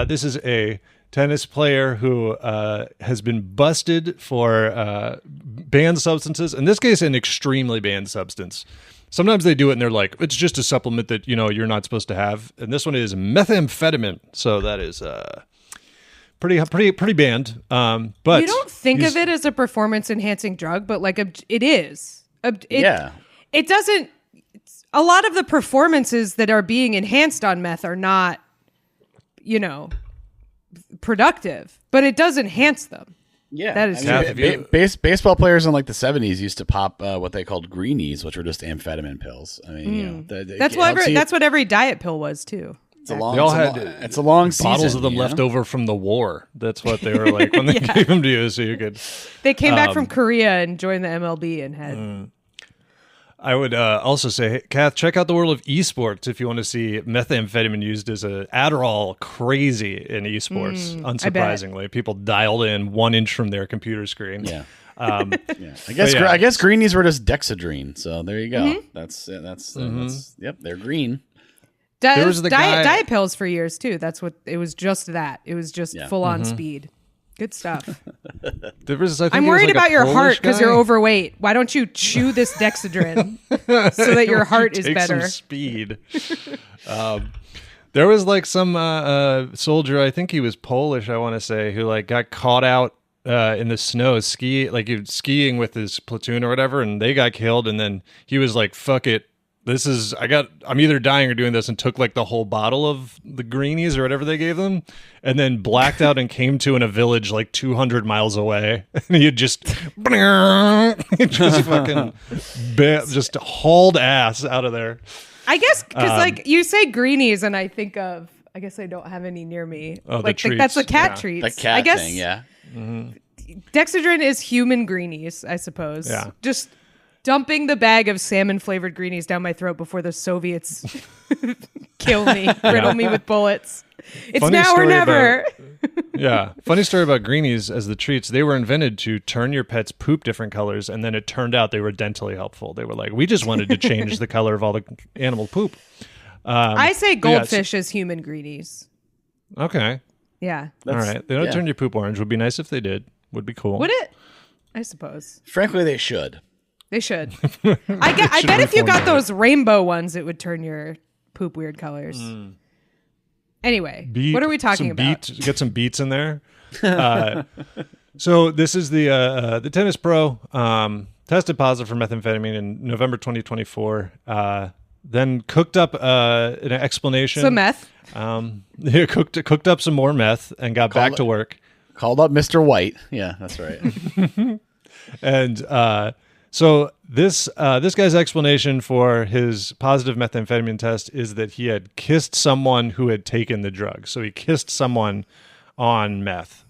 This is a tennis player who has been busted for banned substances. In this case, an extremely banned substance. Sometimes they do it and they're like, it's just a supplement that, you're not supposed to have. And this one is methamphetamine. So that is pretty banned. But you don't think of it as a performance enhancing drug, but like it is. It doesn't. A lot of the performances that are being enhanced on meth are not, productive, but it does enhance them. Yeah, that is baseball players in like the 70s used to pop what they called greenies, which were just amphetamine pills. I mean, that's what every diet pill was too. It's a long season, bottles of them left over from the war. That's what they were like when they gave them to you, so you could. They came back from Korea and joined the MLB and had. I would also say, hey, Kath, check out the world of esports if you want to see methamphetamine used as a Adderall crazy in esports. Unsurprisingly, people dialed in 1 inch from their computer screen. Yeah. I guess greenies were just dexedrine. So there you go. Mm-hmm. That's yep. They're green. Diet pills for years too. That's what it was. Just that. It was just full on speed. Good stuff. I'm worried about your heart because you're overweight. Why don't you chew this Dexedrine so that your heart is better? Some speed. There was like some soldier, I think he was Polish, I want to say, who like got caught out in the snow skiing with his platoon or whatever, and they got killed. And then he was like, "Fuck it. I'm either dying or doing this," and took like the whole bottle of the greenies or whatever they gave them, and then blacked out and came to in a village like 200 miles away. And he had just fucking just hauled ass out of there. I guess because like you say greenies, and I think of, I guess I don't have any near me. Oh, like the treats. That's the cat treats. The cat I guess, thing, yeah. Mm-hmm. Dexedrine is human greenies, I suppose. Yeah. Just dumping the bag of salmon-flavored greenies down my throat before the Soviets kill me, riddle me with bullets. It's Funny now or never. Funny story about greenies as the treats. They were invented to turn your pet's poop different colors, and then it turned out they were dentally helpful. They were like, we just wanted to change the color of all the animal poop. I say goldfish is human greenies. Okay. Yeah. All right. They don't turn your poop orange. Would be nice if they did. Would be cool. Would it? I suppose. Frankly, they should. They should. I bet if you got those rainbow ones, it would turn your poop weird colors. Anyway, what are we talking about? Get some beets in there. So this is the tennis pro tested positive for methamphetamine in November 2024. Then cooked up an explanation. Some meth. Cooked up some more meth and got back to work. Called up Mr. White. Yeah, that's right. And so this guy's explanation for his positive methamphetamine test is that he had kissed someone who had taken the drug. So he kissed someone on meth.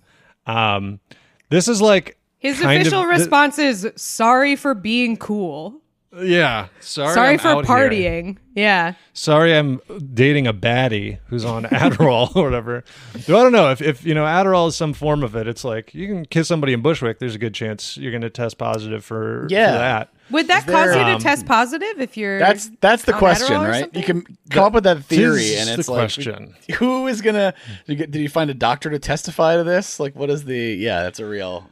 This is like his official response is sorry for being cool. Yeah. Sorry for partying. Here. Yeah. Sorry I'm dating a baddie who's on Adderall or whatever. So I don't know if Adderall is some form of it. It's like you can kiss somebody in Bushwick. There's a good chance you're going to test positive for that. Would that cause you to test positive if you're That's the question, right? You can come up with that theory, and it's the question. Who is going to... Did you find a doctor to testify to this? Like, what is the... Yeah, that's a real...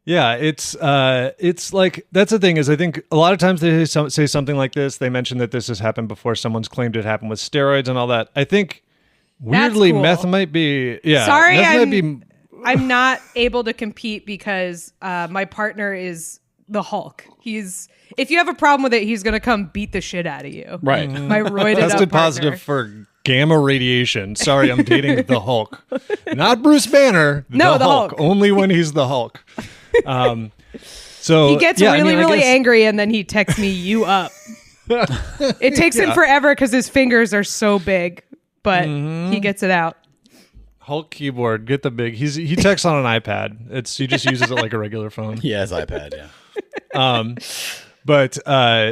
Yeah, it's like, that's the thing is I think a lot of times they say something like this. They mention that this has happened before. Someone's claimed it happened with steroids and all that. I think weirdly cool. meth might be, Sorry, I'm not able to compete because my partner is the Hulk. If you have a problem with it, he's going to come beat the shit out of you. Right. My roided up Tested positive for gamma radiation. Sorry, I'm dating the Hulk. Not Bruce Banner. No, the Hulk. Only when he's the Hulk. So he gets really angry, and then he texts me, "You up?" It takes him forever because his fingers are so big, but he gets it out. Hulk keyboard, get the big. He texts on an iPad. He just uses it like a regular phone. He has iPad, yeah.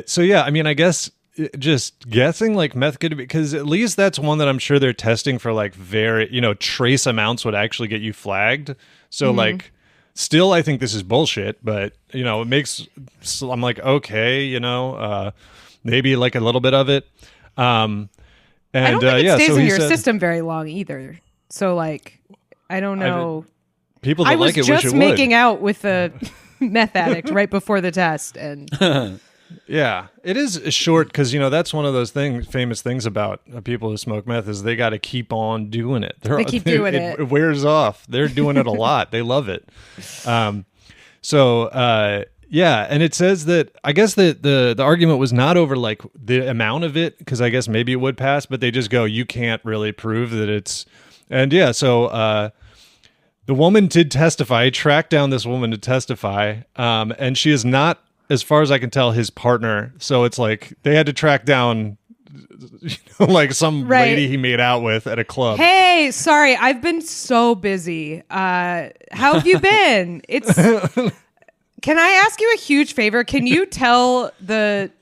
So yeah, I mean, I guess just guessing like meth could be, because at least that's one that I'm sure they're testing for like very, trace amounts would actually get you flagged. So like, still, I think this is bullshit, but it makes, I'm like, okay, maybe like a little bit of it. And I don't think it stays in your system very long either. So like, I don't know. People that like it wish it would. I was just making out with a meth addict right before the test, and yeah, it is short because that's one of those famous things about people who smoke meth is they got to keep on doing it. They keep doing it. It wears off. They're doing it a lot. They love it. Yeah, and it says that I guess that the argument was not over like the amount of it, because I guess maybe it would pass, but they just go, you can't really prove that it's. And yeah, so the woman did testify. He tracked down this woman to testify, and she is not, as far as I can tell, his partner. So it's like they had to track down like some lady he made out with at a club. Hey, sorry, I've been so busy. How have you been? Can I ask you a huge favor? Can you tell the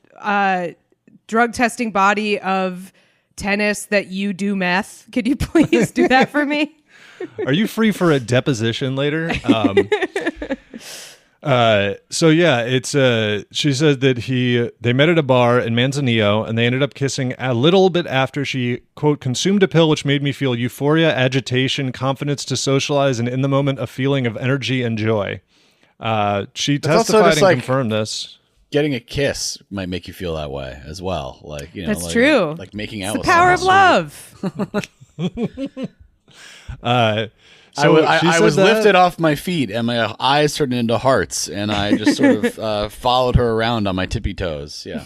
drug testing body of tennis that you do meth? Could you please do that for me? Are you free for a deposition later? So yeah, it's she said that they met at a bar in Manzanillo and they ended up kissing a little bit after she, quote, consumed a pill which made me feel euphoria, agitation, confidence to socialize, and in the moment a feeling of energy and joy. She testified and confirmed this. Getting a kiss might make you feel that way as well. Like, that's true. Like making out with the power of love. I was lifted off my feet and my eyes turned into hearts, and I just sort of followed her around on my tippy toes. Yeah.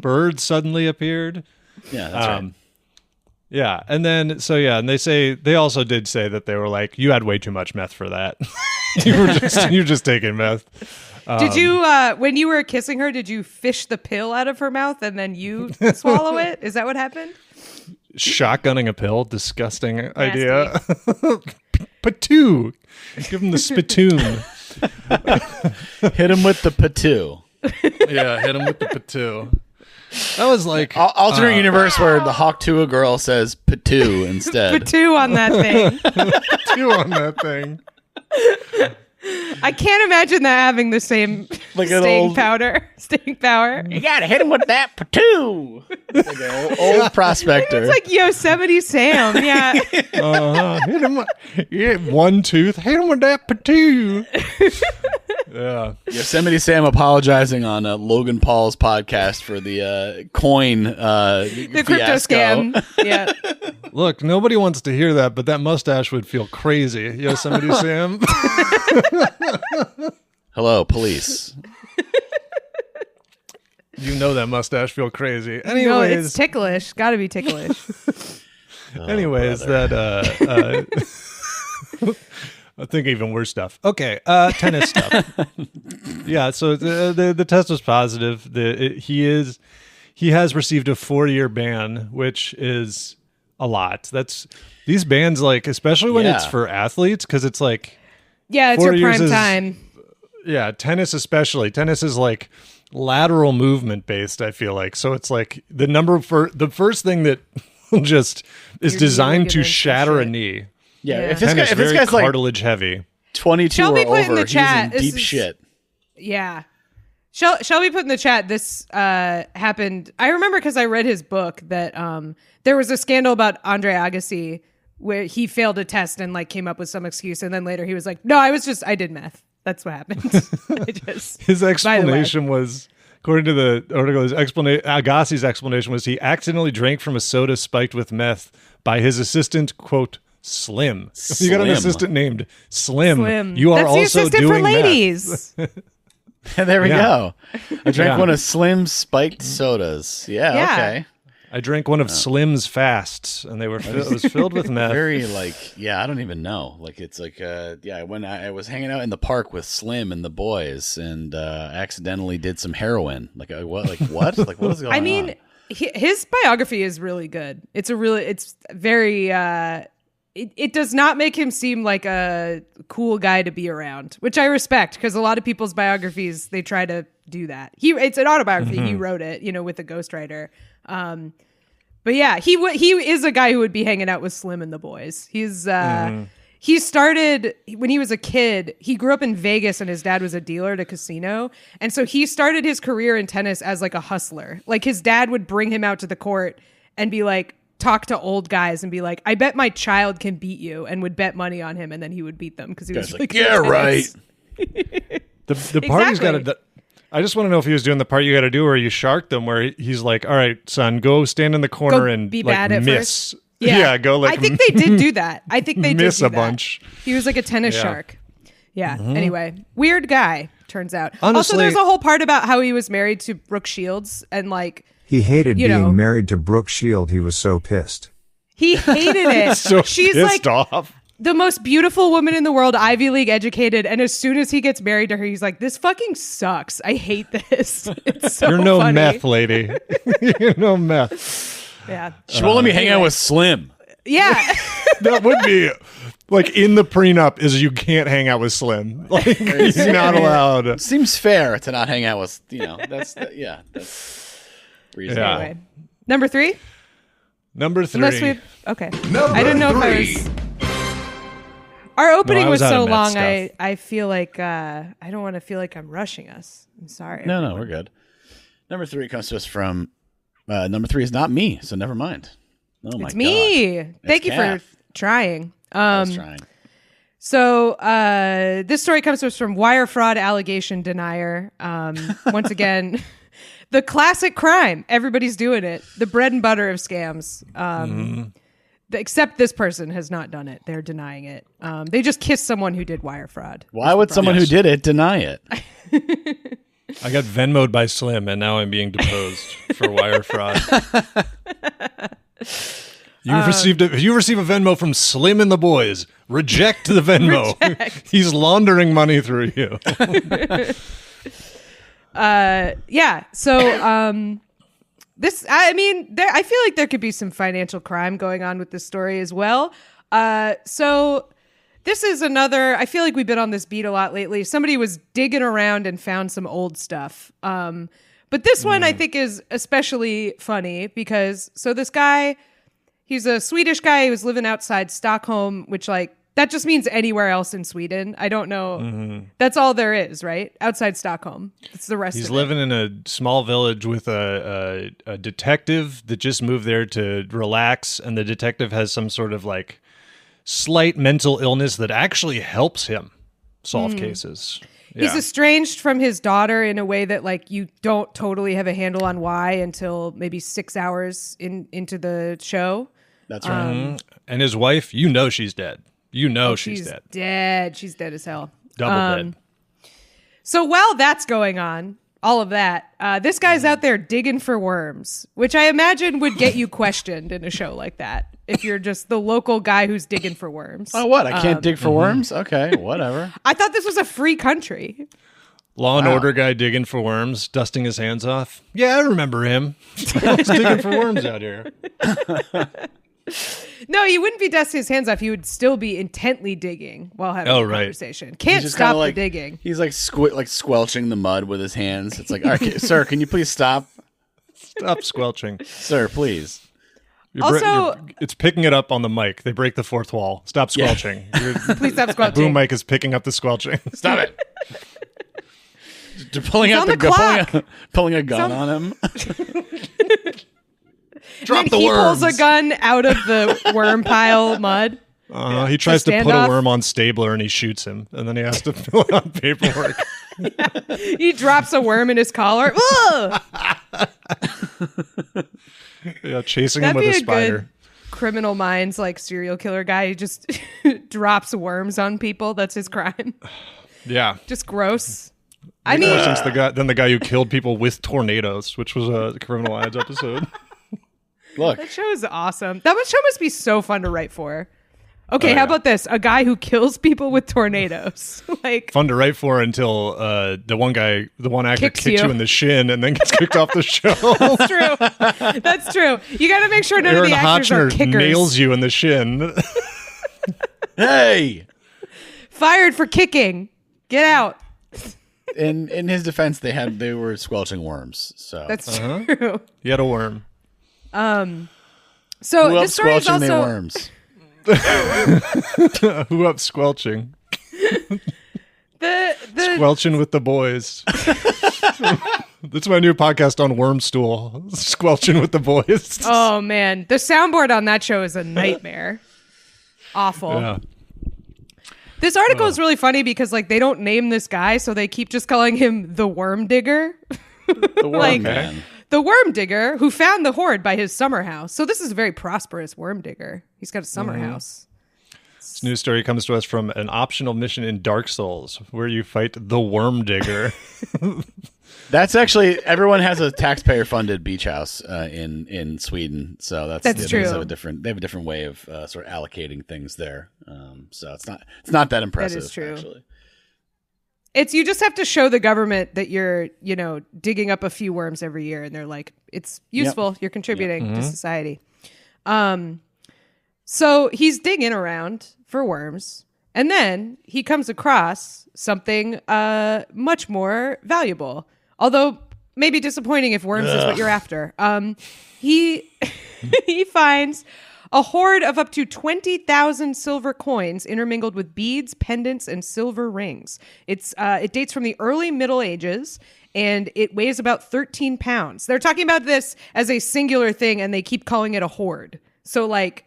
Birds suddenly appeared. Yeah, that's right. Yeah, and then and they also did say that they were like, you had way too much meth for that. you're just taking meth. Did you when you were kissing her, did you fish the pill out of her mouth and then you swallow it? Is that what happened? Shotgunning a pill, disgusting idea. Patoo. Give him the spittoon. Hit him with the patoo. Yeah, hit him with the patoo. That was like alternate universe where the Hawk Tuah girl says patoo instead. Patoo on that thing. Patoo on that thing. I can't imagine that having the same staying power. You gotta hit him with that patoo. It's like an old prospector. It's like Yosemite Sam. Yeah. Hit him. One tooth. Hit him with that patoo. Yeah. Yosemite Sam apologizing on Logan Paul's podcast for the coin the crypto scam. Yeah. Look, nobody wants to hear that, but that mustache would feel crazy. Yosemite Sam. Hello, police. You know that mustache feel crazy. Anyways, it's ticklish. Got to be ticklish. Anyways, brother. I think even worse stuff. Okay, tennis stuff. Yeah, so the test was positive. He has received a 4-year ban, which is a lot. That's these bans, like, especially when it's for athletes, because it's like, yeah, it's your prime time. Yeah, tennis especially. Tennis is like lateral movement based, I feel like. So it's like the first thing that just is designed to shatter a knee. Yeah, if this guy's cartilage heavy, 22 or over, he's in deep shit. Yeah. Shelby put in the chat, this happened. I remember because I read his book that there was a scandal about Andre Agassi where he failed a test and like came up with some excuse, and then later he was like, "No, I did meth. That's what happened." His explanation was, according to the article, Agassi's explanation was he accidentally drank from a soda spiked with meth by his assistant, quote, Slim. You got an assistant named Slim. You are That's also doing for ladies. There we go. I drank one of Slim's spiked sodas. Yeah, okay. I drank one of Slim's fasts, and it was filled with meth. Very I don't even know. It's when I was hanging out in the park with Slim and the boys, and accidentally did some heroin. What? What is going on? His biography is really good. It's very. It does not make him seem like a cool guy to be around, which I respect, because a lot of people's biographies, they try to do that. It's an autobiography. He wrote it, with a ghostwriter. But yeah, he is a guy who would be hanging out with Slim and the boys. He started when he was a kid. He grew up in Vegas, and his dad was a dealer at a casino, and so he started his career in tennis as like a hustler. Like his dad would bring him out to the court and be like, talk to old guys and be like, I bet my child can beat you, and would bet money on him, and then he would beat them because he was like, yeah, right. The party's got to. I just want to know if he was doing the part you got to do where you shark them, where he's like, all right, son, go stand in the corner and be bad at miss. First. Yeah, go I think they did do that. I think they miss did do a bunch. He was like a tennis shark. Yeah. Anyway, weird guy, turns out. Honestly, also, there's a whole part about how he was married to Brooke Shields, and he hated being married to Brooke Shields. He was so pissed. He hated it. She's pissed off. The most beautiful woman in the world, Ivy League educated, and as soon as he gets married to her, he's like, this fucking sucks. I hate this. It's so You're no funny. meth, lady. You're no meth. Yeah. She won't let me hang out with Slim. Yeah. That would be in the prenup is you can't hang out with Slim. He's not allowed. Seems fair to not hang out with, that's reasonable. Anyway. Number 3? Number 3. Okay. I didn't know if I was... Our opening was so long, I feel like I don't want to feel like I'm rushing us. I'm sorry. No, we're good. Number 3 comes to us from number 3 is not me, so never mind. Oh my it's me. God. Thank you for trying. I was trying. So this story comes to us from wire fraud allegation denier. Once again, the classic crime. Everybody's doing it. The bread and butter of scams. Except this person has not done it. They're denying it. They just kissed someone who did wire fraud. Why would someone who did it deny it? I got Venmo'd by Slim, and now I'm being deposed for wire fraud. You receive a Venmo from Slim and the boys. Reject the Venmo. He's laundering money through you. Yeah. So this, I feel like there could be some financial crime going on with this story as well. So this is another, I feel like we've been on this beat a lot lately. Somebody was digging around and found some old stuff. But this one I think is especially funny because, so this guy, he's a Swedish guy. He was living outside Stockholm, which that just means anywhere else in Sweden. I don't know. That's all there is, right? Outside Stockholm. It's the rest of it. He's living in a small village with a detective that just moved there to relax. And the detective has some sort of slight mental illness that actually helps him solve cases. Yeah. He's estranged from his daughter in a way that you don't totally have a handle on why until maybe 6 hours into the show. That's right. And his wife, she's dead. She's dead. Dead. She's dead as hell. Double dead. So while that's going on, all of that, this guy's out there digging for worms, which I imagine would get you questioned in a show like that. If you're just the local guy who's digging for worms. Oh, what? I can't dig for worms? Okay, whatever. I thought this was a free country. Law and Order guy digging for worms, dusting his hands off. Yeah, I remember him. He's digging for worms out here. No, he wouldn't be dusting his hands off. He would still be intently digging while having a conversation. Can't stop the digging. He's squelching the mud with his hands. It's like, all right, sir, can you please stop? Stop squelching. Sir, please. It's picking it up on the mic. They break the fourth wall. Stop squelching. Please stop squelching. Boom mic is picking up the squelching. Stop it. Pulling a gun on him. Drop the worms. He pulls a gun out of the worm pile mud. He tries to put a worm on Stabler and he shoots him, and then he has to fill out paperwork. He drops a worm in his collar. Yeah, chasing him with a spider. Good Criminal Minds serial killer guy. He just drops worms on people. That's his crime. Yeah, just gross. Than the guy who killed people with tornadoes, which was a Criminal Minds episode. Look. That show is awesome. That show must be so fun to write for. Okay, how about this? A guy who kills people with tornadoes. Like fun to write for until the one actor kicks you in the shin and then gets kicked off the show. That's true. That's true. You got to make sure none of the actors are kickers. Nails you in the shin. Hey! Fired for kicking. Get out. In his defense, they were squelching worms. So that's true. He had a worm. So who this story is squelching also worms. Who up squelching? the Squelching with the boys. That's my new podcast on Wormstool. Squelching with the boys. Oh man, the soundboard on that show is a nightmare. Awful. Yeah. This article is really funny because like they don't name this guy, so they keep just calling him the Worm Digger. The worm man. The Worm Digger who found the hoard by his summer house. So this is a very prosperous Worm Digger. He's got a summer house. This news story comes to us from an optional mission in Dark Souls where you fight the Worm Digger. That's actually, everyone has a taxpayer-funded beach house in Sweden, so that's true. They have a different way of sort of allocating things there. So it's not that impressive. That is true. Actually. It's you just have to show the government that you're, digging up a few worms every year, and they're like, it's useful. You're contributing to society. So he's digging around for worms, and then he comes across something much more valuable. Although maybe disappointing if worms is what you're after. He finds a hoard of up to 20,000 silver coins intermingled with beads, pendants, and silver rings. It dates from the early Middle Ages, and it weighs about 13 pounds. They're talking about this as a singular thing, and they keep calling it a hoard. So, like,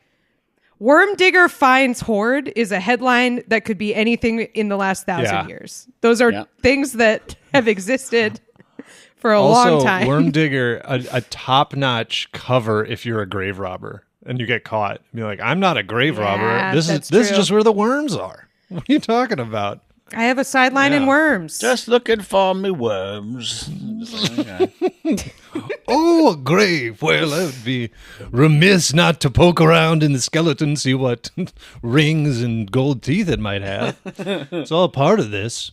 Worm Digger finds hoard is a headline that could be anything in the last 1,000 years. Those are things that have existed for a long time. Worm Digger, a top-notch cover if you're a grave robber. And you get caught. Be like, I'm not a grave robber. This is just where the worms are. What are you talking about? I have a sideline in worms. Just looking for me worms. Oh, a grave. Well, I would be remiss not to poke around in the skeleton, see what rings and gold teeth it might have. It's all part of this.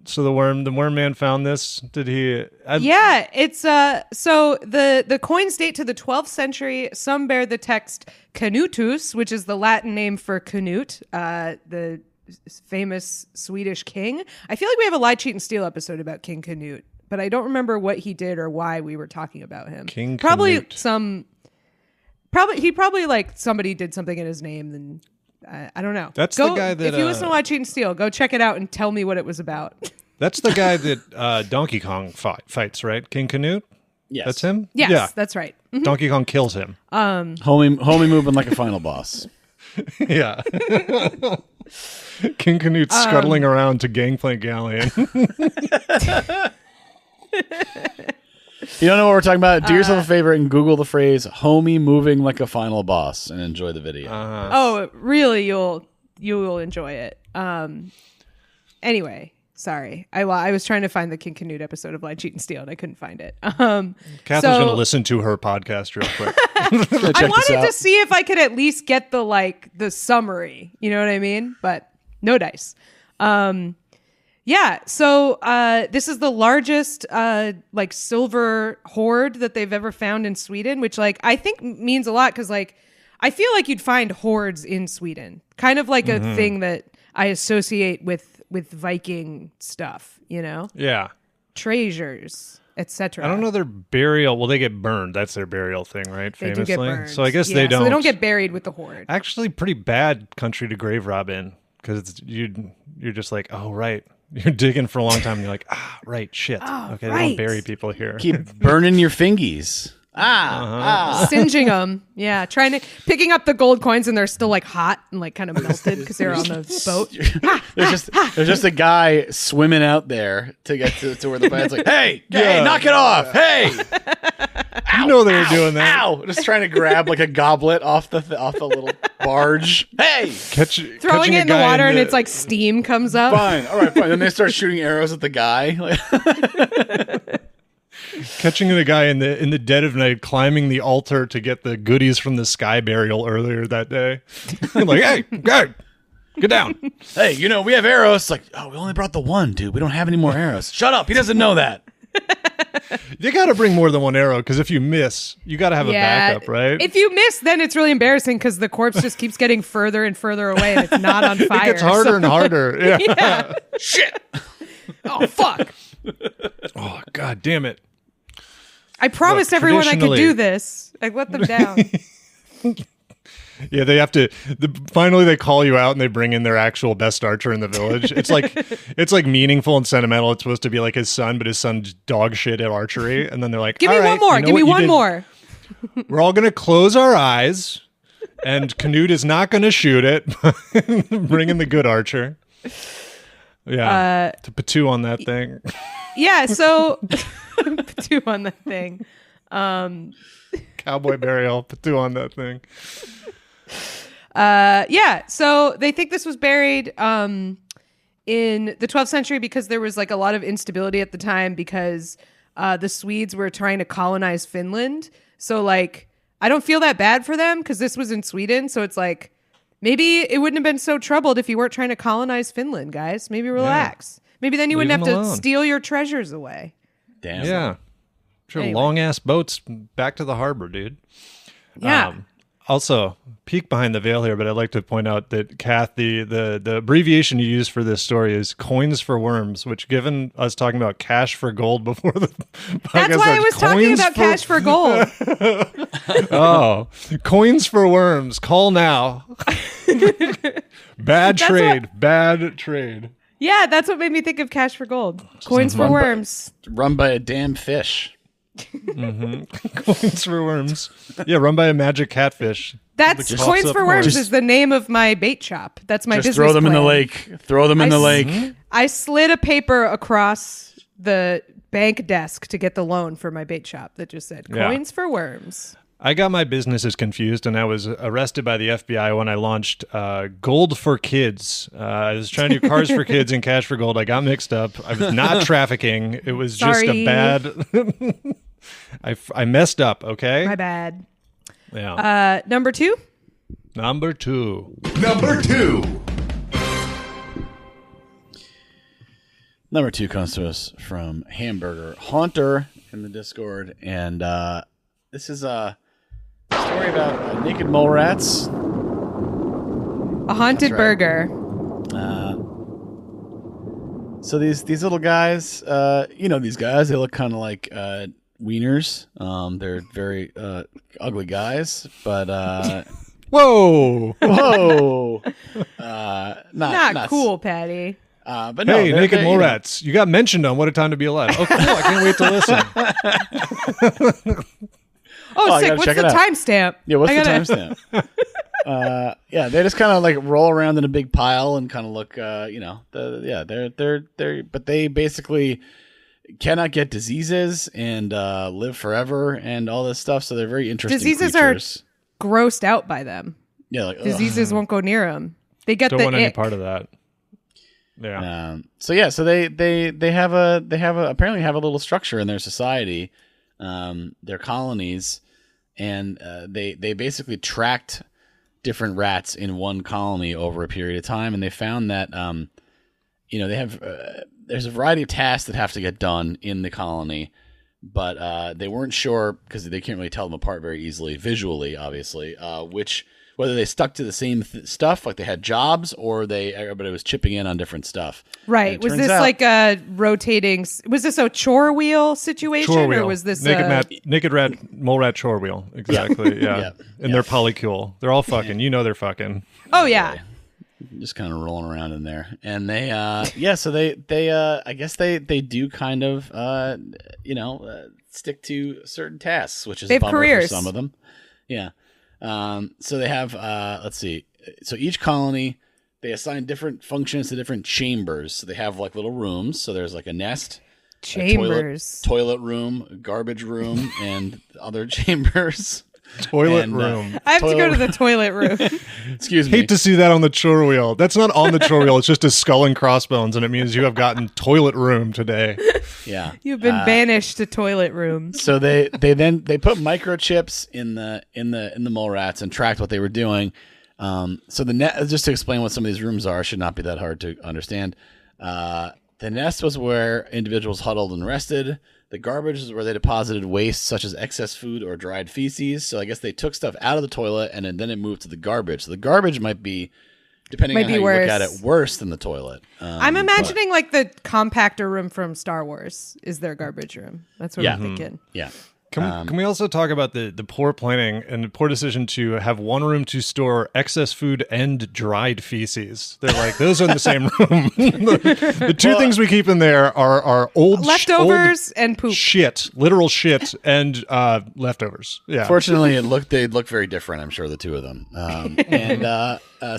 So the worm man found this. Did he? Yeah, it's so the coins date to the 12th century. Some bear the text Canutus, which is the Latin name for Canute, the famous Swedish king. I feel like we have a Lie, Cheat, and Steal episode about King Canute, but I don't remember what he did or why we were talking about him. King Canute. Probably Probably like somebody did something in his name, then I don't know. That's the guy that if you listen to Lie, Cheat, and Steal, go check it out and tell me what it was about. That's the guy that Donkey Kong fights, right? King Canute? Yes. That's him? Yes, yeah. That's right. Mm-hmm. Donkey Kong kills him. Homie moving like a final boss. Yeah. King Canute's scuttling around to Gangplank Galleon. You don't know what we're talking about? Do yourself a favor and Google the phrase "homie moving like a final boss" and enjoy the video. Oh, really? You will enjoy it. Anyway, sorry. I was trying to find the King Canute episode of Lie, Cheat, and Steal, and I couldn't find it. Catherine's going to listen to her podcast real quick. I wanted to see if I could at least get the summary. You know what I mean? But no dice. Yeah, so this is the largest silver hoard that they've ever found in Sweden, which I think means a lot because I feel like you'd find hoards in Sweden, kind of like a thing that I associate with Viking stuff, Yeah. Treasures, etc. I don't know their burial. Well, they get burned. That's their burial thing, right? They Famously. do get burned. So I guess they don't. So they don't get buried with the hoard. Actually, pretty bad country to grave rob in because you're just like, oh right. You're digging for a long time and you're like, right, shit. Okay, they don't bury people here. Keep burning your fingies. Singeing them. Yeah, picking up the gold coins and they're still hot and kind of melted because they're on the boat. There's just a guy swimming out there to get to where the boat's like, hey, knock it off. Hey. You know they were doing that. Ow! Just trying to grab a goblet off the little barge. Hey! Throwing it in the water and it's steam comes up. Fine. All right, fine. Then they start shooting arrows at the guy. Catching the guy in the dead of night climbing the altar to get the goodies from the sky burial earlier that day. Like, hey, get down. Hey, we have arrows. It's like, oh, we only brought the one, dude. We don't have any more arrows. Shut up. He doesn't know that. You got to bring more than one arrow because if you miss, you got to have a backup, right? If you miss, then it's really embarrassing because the corpse just keeps getting further and further away and it's not on fire. It gets harder and harder. Yeah. Yeah. Shit. Oh, fuck. Oh, God damn it. I promised everyone I could do this. I let them down. Yeah, they have to. Finally, they call you out and they bring in their actual best archer in the village. It's like meaningful and sentimental. It's supposed to be like his son, but his son's dog shit at archery. And then they're like, "Give me one more. Give me one more." We're all gonna close our eyes, and Canute is not gonna shoot it. Bring in the good archer. Yeah, to patoo on that thing. Yeah, so patoo on that thing. Cowboy burial, patoo on that thing. Yeah, so they think this was buried in the 12th century because there was like a lot of instability at the time because the Swedes were trying to colonize Finland. So like, I don't feel that bad for them because this was in Sweden. So it's like, maybe it wouldn't have been so troubled if you weren't trying to colonize Finland, guys. Maybe relax. Yeah. Maybe then you wouldn't have to steal your treasures away. Damn. Yeah. Sure, anyway. Long ass boats back to the harbor, dude. Yeah. Also, peek behind the veil here, but I'd like to point out that, Kath, the abbreviation you use for this story is coins for worms, which, given us talking about cash for gold before the podcast, that's why I was talking about cash for gold. Oh, coins for worms. Call now. Bad trade. Yeah, that's what made me think of cash for gold. Coins for worms. Run by a damn fish. Mm-hmm. Coins for worms. Yeah, run by a magic catfish. That's Coins for Worms is the name of my bait shop. That's my business throw them plan. in the lake. Throw them in the lake. I slid a paper across the bank desk to get the loan for my bait shop that just said Coins for Worms. I got my businesses confused, and I was arrested by the FBI when I launched Gold for Kids. I was trying to do cars for kids and cash for gold. I got mixed up. I was not trafficking. It was just a bad... I messed up, okay? My bad. Yeah. Number two comes to us from Hamburger Haunter in the Discord, and this is a story about naked mole rats. A haunted burger. So these little guys, these guys, they look kind of like wieners. They're very ugly guys, but whoa, not cool, Patty. But no, hey, naked mole rats, you got mentioned on What a Time to Be Alive. Oh, cool! I can't wait to listen. Oh, sick! What's the timestamp? Yeah, what's the timestamp? Yeah, they just kind of like roll around in a big pile and kind of look, but they basically cannot get diseases and live forever and all this stuff. So they're very interesting. Diseases creatures. Are grossed out by them. Yeah, like diseases won't go near them. They get don't want any ick. part of that. Yeah. So they apparently have a little structure in their society, their colonies, and they basically tracked different rats in one colony over a period of time, and they found that they have there's a variety of tasks that have to get done in the colony, but they weren't sure because they can't really tell them apart very easily visually, obviously, whether they stuck to the same stuff, like they had jobs, or everybody was chipping in on different stuff. Right. Was this like a rotating? Was this a chore wheel situation, chore wheel. Or was this naked mole rat chore wheel? Exactly. Yeah. And they're polycule. They're all fucking. You know they're fucking. Oh yeah. Just kind of rolling around in there, and they so they I guess they do kind of stick to certain tasks, which is a bummer for some of them. Yeah. So they have, let's see. So each colony, they assign different functions to different chambers. So they have like little rooms. So there's like a nest, chambers, toilet room, garbage room, and other chambers. Toilet room. I have to go to the toilet room. Excuse me. Hate to see that on the chore wheel. That's not on the chore wheel. It's just a skull and crossbones, and it means you have gotten toilet room today. Yeah. You've been banished to toilet room. So they put microchips in the mole rats and tracked what they were doing. So just to explain what some of these rooms are, should not be that hard to understand. The nest was where individuals huddled and rested. The garbage is where they deposited waste such as excess food or dried feces. So I guess they took stuff out of the toilet and then it moved to the garbage. So the garbage might be, depending on how you look at it, worse than the toilet. I'm imagining like the compactor room from Star Wars is their garbage room. That's what I'm thinking. Yeah. Can we also talk about the poor planning and the poor decision to have one room to store excess food and dried feces? They're like, those are in the same room. the two things we keep in there are old leftovers and poop. Shit, literal shit, and leftovers. Yeah. Fortunately, they look very different. I'm sure the two of them.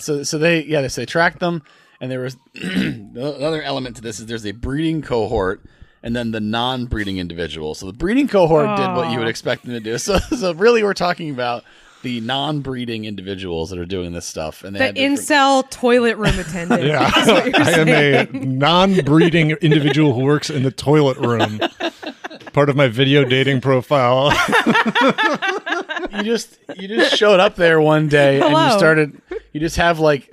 So they tracked them, and there was another element to this is there's a breeding cohort. And then the non-breeding individual. So the breeding cohort did what you would expect them to do. So really, we're talking about the non-breeding individuals that are doing this stuff. And the incel toilet room attendant. Yeah, I am a non-breeding individual who works in the toilet room. Part of my video dating profile. You just showed up there one day and you just have like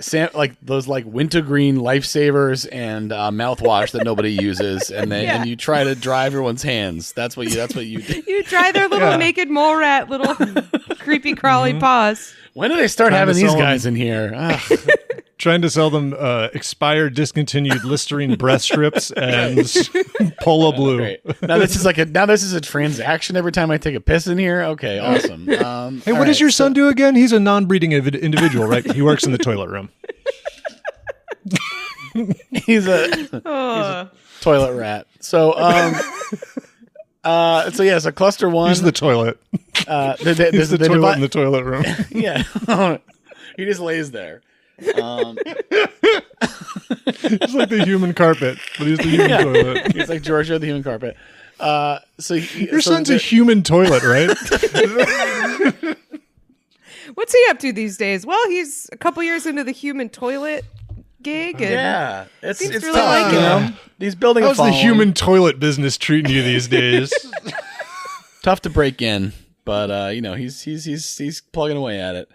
those like wintergreen lifesavers and mouthwash that nobody uses, and you try to dry everyone's hands. That's what you do. You dry their little naked mole rat, little creepy crawly paws. When did they start having these guys in here? Trying to sell them expired, discontinued Listerine breast strips and Polo Blue. Great. Now this is a transaction every time I take a piss in here. Okay, awesome. Hey, what does your son do again? He's a non-breeding individual, right? He works in the toilet room. He's a toilet rat. So so cluster one. He's the toilet. He's the toilet in the toilet room. Yeah, he just lays there. It's like the human carpet, but he's the human toilet. He's like Giorgio the human carpet. Your son's a human toilet, right? What's he up to these days? Well, he's a couple years into the human toilet gig. And it's really tough, like He's building. How's the human toilet business treating you these days? Tough to break in, but he's plugging away at it.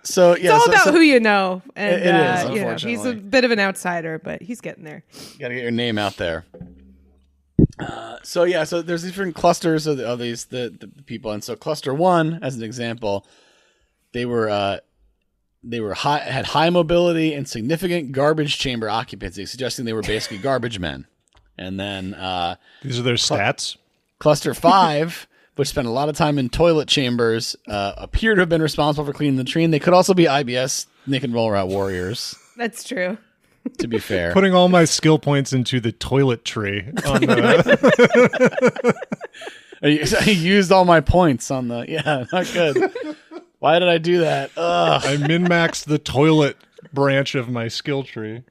So it's all about who you know, and it is, unfortunately. he's a bit of an outsider, but he's getting there. You got to get your name out there. So there's different clusters of these the people, and so cluster one, as an example, they had high mobility and significant garbage chamber occupancy, suggesting they were basically garbage men. And then these are their stats. Cluster 5. Which spent a lot of time in toilet chambers, appear to have been responsible for cleaning the tree. They could also be IBS naked roller out warriors. That's true. To be fair, putting all my skill points into the toilet tree. I used all my points on the not good. Why did I do that? Ugh. I min-maxed the toilet branch of my skill tree.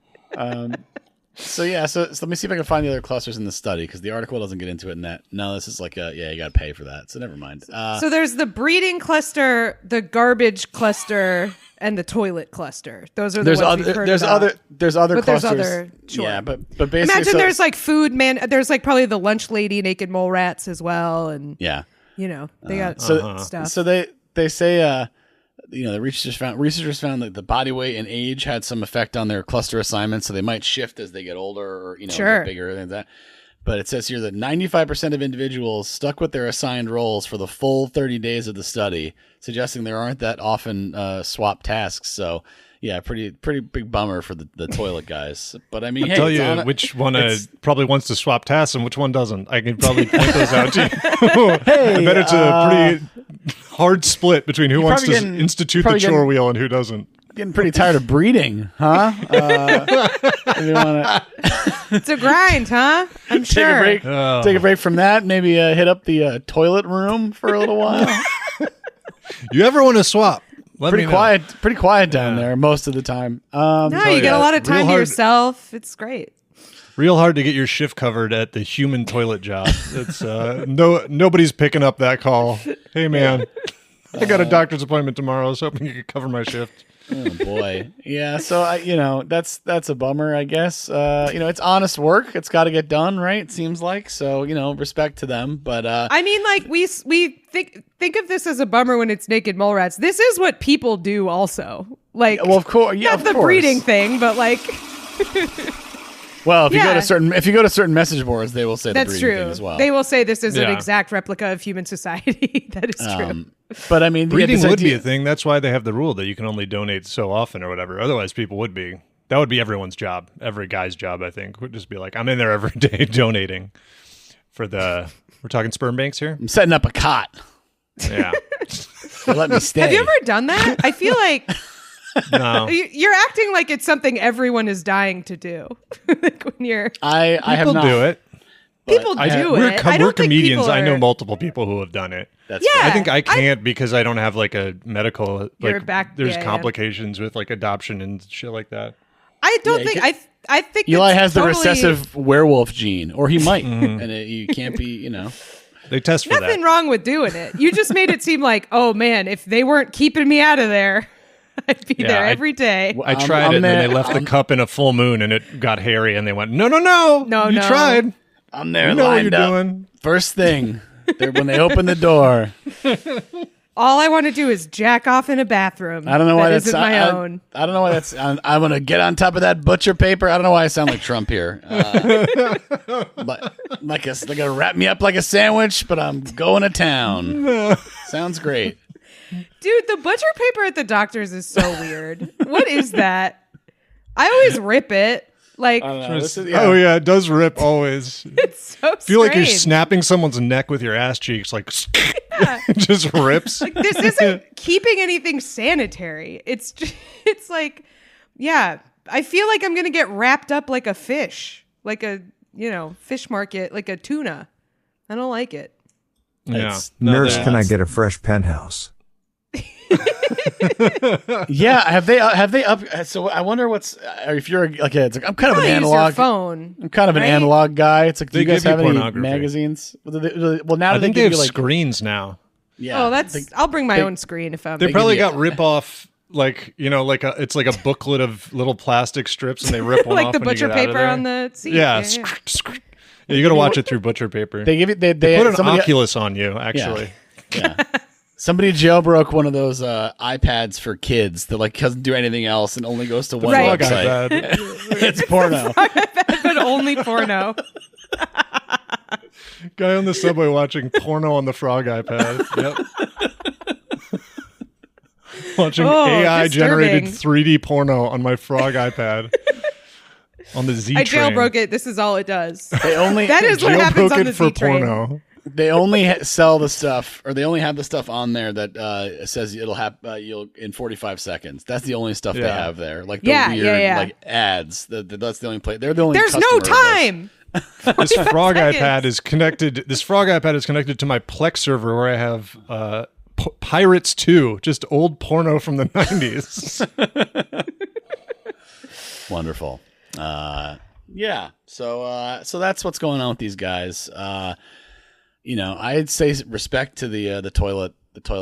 So let me see if I can find the other clusters in the study, because the article doesn't get into it in that. No, this is like you got to pay for that. So never mind. So there's the breeding cluster, the garbage cluster, and the toilet cluster. Those are the ones we've heard about. There's other but clusters. There's other, sure. Yeah, but basically, imagine there's like food man. There's like probably the lunch lady naked mole rats as well, and they got stuff. So they say. The researchers found that the body weight and age had some effect on their cluster assignments, so they might shift as they get older or get bigger than that. But it says here that 95% of individuals stuck with their assigned roles for the full 30 days of the study, suggesting there aren't that often swap tasks. So yeah, pretty big bummer for the toilet guys. But I mean, I'll tell you which one probably wants to swap tasks and which one doesn't. I can probably point those out to you. I bet it's a pretty hard split between who wants to institute the chore wheel and who doesn't. Getting pretty tired of breeding, huh? It's a grind, huh? I'm sure. Take a break from that. Maybe hit up the toilet room for a little while. You ever want to swap? Pretty quiet down there most of the time. You get a lot of time to yourself. It's great. Real hard to get your shift covered at the human toilet job. It's nobody's picking up that call. Hey man, I got a doctor's appointment tomorrow. I was hoping you could cover my shift. Oh boy, yeah. So that's a bummer, I guess. It's honest work. It's got to get done, right? It seems like so. Respect to them, but I mean, like we think of this as a bummer when it's naked mole rats. This is what people do, also. Like, well, of course, yeah, not of the course. breeding thing, but like. Well, if you go to certain message boards, they will say that's the breeding true thing as well. They will say this is an exact replica of human society. That is true. But I mean, breeding would be a thing. That's why they have the rule that you can only donate so often or whatever. Otherwise, people would be. That would be everyone's job. Every guy's job, I think, would just be like, I'm in there every day donating for the. We're talking sperm banks here. I'm setting up a cot. Yeah. Let me stay. Have you ever done that? I feel like. No. You're acting like it's something everyone is dying to do. Like when you're. I have not. People do it. People do it. I don't We're think comedians. people I know are- multiple people who have done it. That's Yeah. I think I can't because I don't have like a medical. You're Like, back- there's yeah. complications with like adoption and shit like that. I don't Yeah, think. I think Eli it's has the totally recessive werewolf gene, or he might, and you can't be. They test for Nothing that. wrong with doing it. You just made it seem like, oh man, if they weren't keeping me out of there, I'd be there every day. I tried it, and then they left the cup in a full moon, and it got hairy, and they went, no, you tried. I'm there You know what lined you're up. doing. First thing, when they open the door. All I want to do is jack off in a bathroom. I don't know why that that's isn't my own. I don't know why that's. I'm gonna get on top of that butcher paper. I don't know why I sound like Trump here. But like they're gonna wrap me up like a sandwich, but I'm going to town. Sounds great. Dude, the butcher paper at the doctor's is so weird. What is that? I always rip it. Like, Oh yeah, it does rip always. it's so Feel like you're strange. snapping someone's neck with your ass cheeks, like it just rips. Like, this isn't keeping anything sanitary. It's like, yeah, I feel like I'm gonna get wrapped up like a fish, like a fish market, like a tuna. I don't like it. Yeah. Nurse, can I get a fresh penthouse? Yeah, have they up? So I wonder what's if you're like it's like I'm kind of an Use your analog phone. I'm kind of an right? analog guy. It's like, do They you guys give you have any pornography. magazines? Well, now I they think they give have you like screens now. yeah. Oh, I'll bring my own screen if I'm. They probably give you got rip off, like it's like a booklet of little plastic strips, and they rip one like off the when you butcher get out of paper there. on the seat. Yeah, yeah. Yeah, you got to watch it through butcher paper. they give it. They Put an somebody, Oculus on you, actually. Yeah. Somebody jailbroke one of those iPads for kids that like doesn't do anything else and only goes to one Right. website. It's porno. But only porno. Guy on the subway watching porno on the frog iPad. Yep. Watching Oh, AI-generated disturbing. 3D porno on my frog iPad. On the Z I train. jailbroke it. This is all it does. They only That is what happens Jailbroke on it the for Z train. porno. they only sell the stuff, or they only have the stuff on there that says it'll have you'll in 45 seconds. That's the only stuff they Yeah. have there, like the Yeah, weird yeah. like ads. That's the only place. They're the only. There's no customer of this. time. This frog seconds. iPad is connected. This frog iPad is connected to my Plex server where I have Pirates 2, just old porno from the 90s. Wonderful. Yeah. So that's what's going on with these guys. I'd say respect to the toilet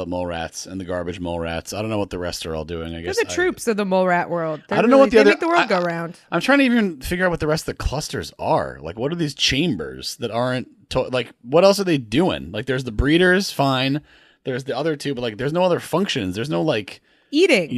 mole rats and the garbage mole rats. I don't know what the rest are all doing. I They're guess the troops of the mole rat world. I don't know what the they other- make the world go round. I'm trying to even figure out what the rest of the clusters are. Like, what are these chambers that aren't like? What else are they doing? Like, there's the breeders, fine. There's the other two, but like, there's no other functions. There's no like, Eating.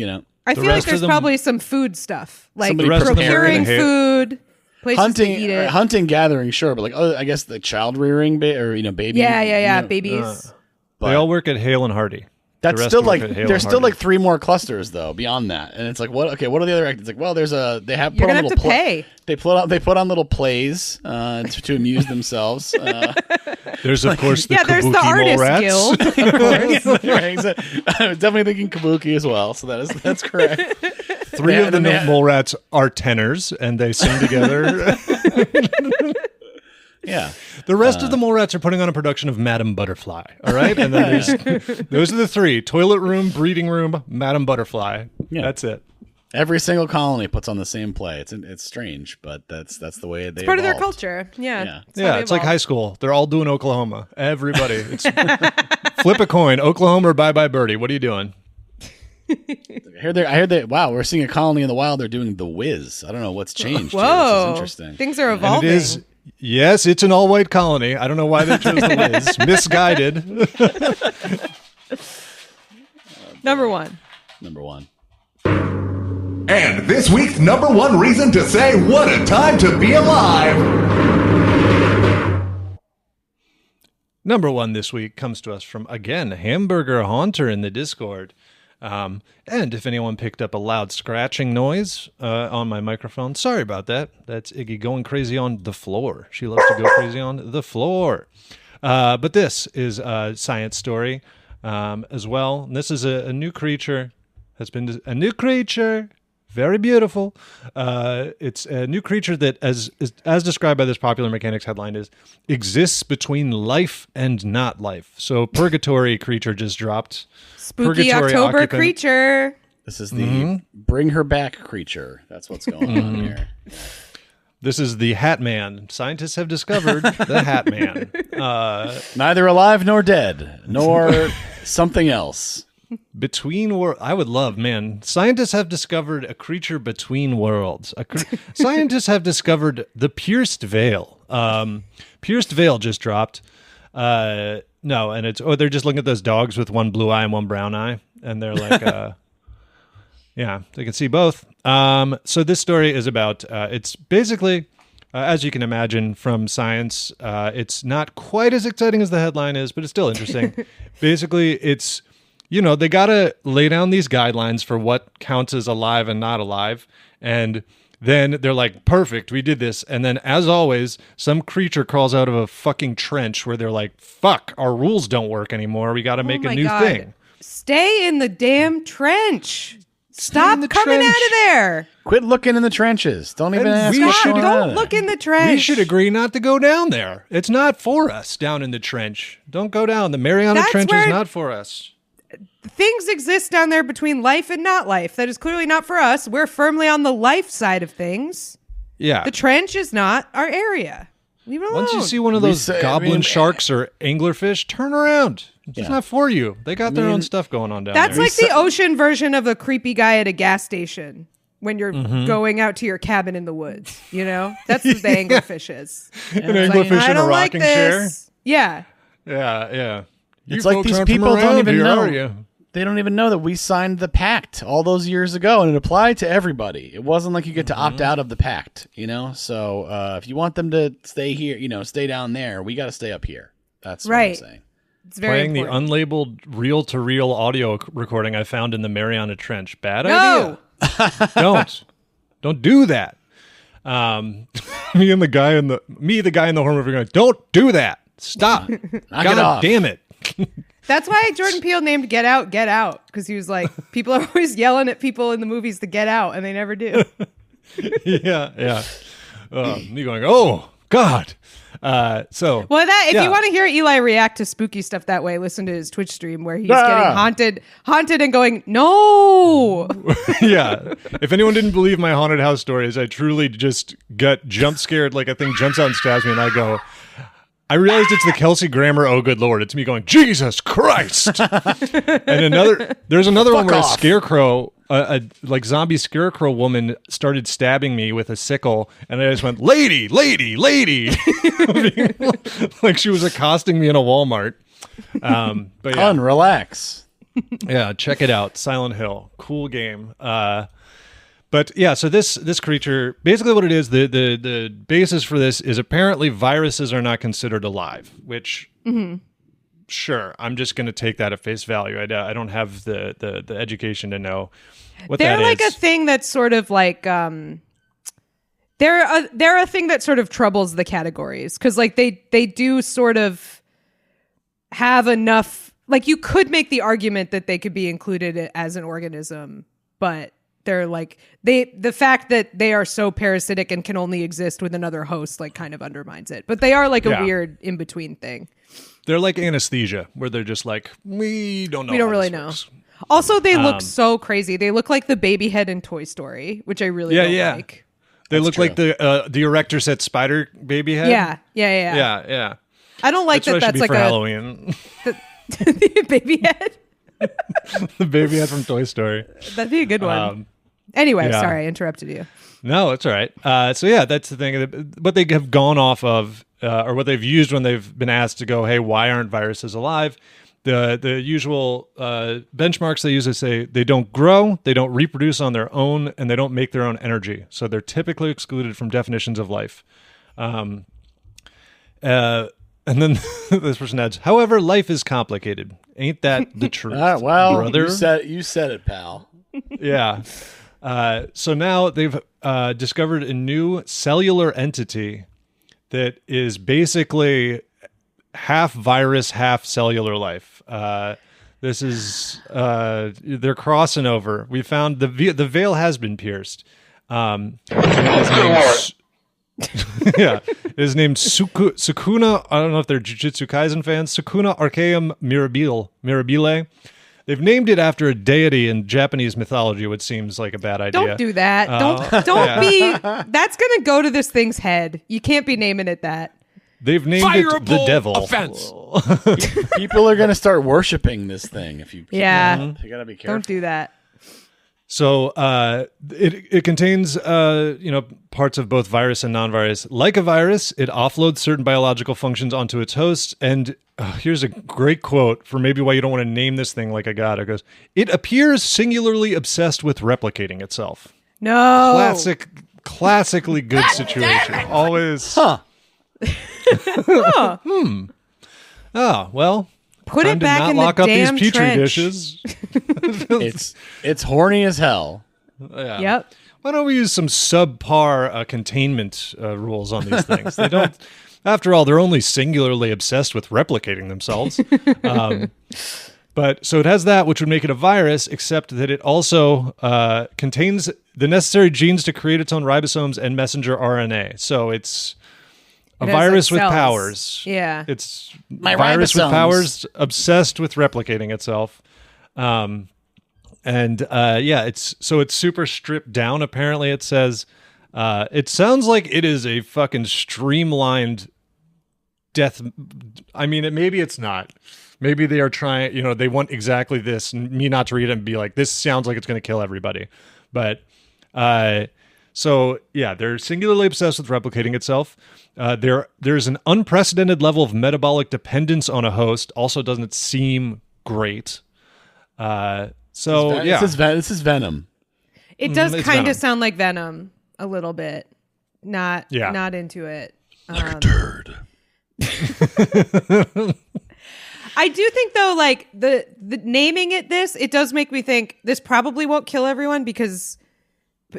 I The feel like rest of there's them- probably some food stuff, like Somebody The rest of them are procuring gonna hate- food, places to eat it. hunting, gathering, sure, but like, I guess the child rearing, baby. Yeah, babies. They all work at Hale and Hardy. That's The rest still work like at Hale there's and still Hardy. like 3 more clusters though beyond that, and it's like what are the other activities? Like, well, they have You're put on gonna have little to pay. They put on little plays to amuse themselves. There's of course the There's the Kabuki mole artist rats. guild. Of course. Right, so I was definitely thinking kabuki as well, so that's correct. 3 Yeah, of the and then they- mole rats are tenors, and they sing together. Yeah. The rest of the mole rats are putting on a production of Madame Butterfly. All right, and then those are the 3: toilet room, breeding room, Madame Butterfly. Yeah. That's it. Every single colony puts on the same play. It's strange, but that's the way they. It's part evolved. of their culture. Yeah. It's like high school. They're all doing Oklahoma. Everybody. It's flip a coin. Oklahoma or bye bye birdie. What are you doing? I heard that. Wow, we're seeing a colony in the wild. They're doing the whiz. I don't know what's changed. Whoa, here. This is interesting. Things are evolving. And it is. Yes, it's an all-white colony. I don't know why they chose the whiz. Misguided. Number one. And this week's number one reason to say what a time to be alive. Number one this week comes to us from, again, Hamburger Haunter in the Discord. And if anyone picked up a loud scratching noise on my microphone, sorry about that. That's Iggy going crazy on the floor. She loves to go crazy on the floor. But this is a science story as well. And this is a new creature. A new creature. Very beautiful. It's a new creature that, as described by this Popular Mechanics headline, exists between life and not life. So Purgatory creature just dropped. Spooky Purgatory October occupant. creature. This is the bring her back creature. That's what's going on here. This is the Hat Man. Scientists have discovered the Hat Man. Neither alive nor dead, nor something else. Between worlds. I would love, man. Scientists have discovered a creature between worlds. Scientists have discovered the pierced veil. Pierced veil just dropped. No, and they're just looking at those dogs with one blue eye and one brown eye, and they're like, yeah, they can see both. So this story is about. It's basically, as you can imagine from science, it's not quite as exciting as the headline is, but it's still interesting. Basically, it's. They got to lay down these guidelines for what counts as alive and not alive. And then they're like, perfect, we did this. And then, as always, some creature crawls out of a fucking trench where they're like, fuck, our rules don't work anymore. We got to make a new thing. Stay in the damn trench. Stop coming out of there. Quit looking in the trenches. Don't even ask. Don't look in the trench. We should agree not to go down there. It's not for us down in the trench. Don't go down. The Mariana Trench is not for us. Things exist down there between life and not life. That is clearly not for us. We're firmly on the life side of things. Yeah. The trench is not our area. Leave it alone. Once you see one of those goblin sharks or anglerfish, turn around. It's not for you. They got their own stuff going on down there. That's like the ocean version of a creepy guy at a gas station when you're going out to your cabin in the woods. That's what the anglerfish is. An anglerfish in a rocking chair? Yeah. Yeah. It's like these people don't even know. They don't even know that we signed the pact all those years ago, and it applied to everybody. It wasn't like you get to opt out of the pact, So if you want them to stay here, stay down there, we got to stay up here. That's what I'm saying. It's very Playing important. the unlabeled reel-to-reel audio recording I found in the Mariana Trench. Bad idea. Don't do that. The guy in the horror movie going, don't do that. Stop. God damn it. That's why Jordan Peele named Get Out, because he was like, people are always yelling at people in the movies to get out, and they never do. Yeah. Me going, oh, God. If you want to hear Eli react to spooky stuff that way, listen to his Twitch stream where he's getting haunted and going, no. Yeah. If anyone didn't believe my haunted house stories, I truly just got jump scared like a thing jumps out and stabs me, and I go, I realized it's the Kelsey Grammer, oh good Lord. It's me going, Jesus Christ. And there's another one where a scarecrow, a zombie scarecrow woman started stabbing me with a sickle, and I just went, lady. Like she was accosting me in a Walmart. But yeah. Relax. Yeah, check it out. Silent Hill. Cool game. But yeah, so this creature, basically what it is, the basis for this is apparently viruses are not considered alive, which, sure, I'm just going to take that at face value. I don't have the education to know what that is. They're like a thing that's sort of like, they're a thing that sort of troubles the categories, because like they do sort of have enough, like you could make the argument that they could be included as an organism, but they're like the fact that they are so parasitic and can only exist with another host like kind of undermines it. But they are like a weird in between thing. They're like anesthesia, where they're just like, we don't know. We don't really know. Also, they look so crazy. They look like the baby head in Toy Story, which I really don't like. They look like the erector set spider baby head. Yeah. I don't like that's like for Halloween. The baby head. The baby head from Toy Story. That'd be a good one. Anyway, sorry, I interrupted you. No, that's all right. So yeah, that's the thing. What they have gone off of, or what they've used when they've been asked to go, hey, why aren't viruses alive? The usual benchmarks they use is say they don't grow, they don't reproduce on their own, and they don't make their own energy. So they're typically excluded from definitions of life. And then this person adds, however, life is complicated. Ain't that the truth? Well, brother? You said it, pal. Yeah. So now they've discovered a new cellular entity that is basically half virus, half cellular life. This is they're crossing over. We found the veil has been pierced. His name's Sukuna. I don't know if they're Jujutsu Kaisen fans. Sukuna Archaeum Mirabile. They've named it after a deity in Japanese mythology, which seems like a bad idea. Don't do that. Don't be. That's gonna go to this thing's head. You can't be naming it that. They've named it the devil. Offense. People are gonna start worshiping this thing if you. You gotta be careful. Don't do that. So it contains parts of both virus and non-virus. Like a virus, it offloads certain biological functions onto its host. And here's a great quote for maybe why you don't want to name this thing like I got. It goes, "It appears singularly obsessed with replicating itself." No. Classically good situation. Always. Oh, well. Put time it back to not in lock the up these damn petri trench. dishes. It's horny as hell. Yeah. Yep. Why don't we use some subpar containment rules on these things? They don't. After all, they're only singularly obsessed with replicating themselves. But so it has that, which would make it a virus, except that it also contains the necessary genes to create its own ribosomes and messenger RNA. So it's a virus with cells. Powers. Yeah. It's My virus with ribosomes. powers, obsessed with replicating itself. It's super stripped down. Apparently, it says it sounds like it is a fucking streamlined death. I mean, maybe it's not. Maybe they are trying. They want exactly this. And me not to read it and be like, this sounds like it's going to kill everybody. But they're singularly obsessed with replicating itself. There's an unprecedented level of metabolic dependence on a host. Also, doesn't seem great. This is Venom. It does it's kind Venom. of sound like Venom a little bit. Not into it. Like a turd. I do think though, like the naming it this, it does make me think this probably won't kill everyone because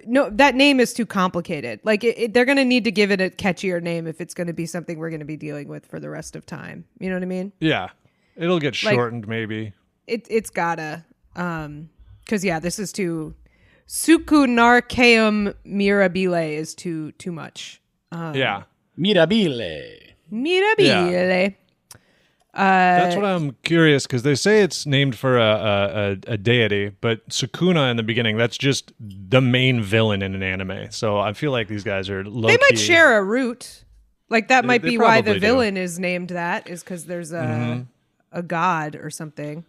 that name is too complicated. Like they're going to need to give it a catchier name if it's going to be something we're going to be dealing with for the rest of time. You know what I mean? Yeah, it'll get shortened maybe. It's gotta, because this is too. Sucunarchaeum mirabile is too much. Mirabile. Yeah. That's what I'm curious because they say it's named for a deity, but Sukuna in the beginning, that's just the main villain in an anime. So I feel like these guys are low They might key. share a root. Like that might be why the probably villain is named that, is because there's a god or something.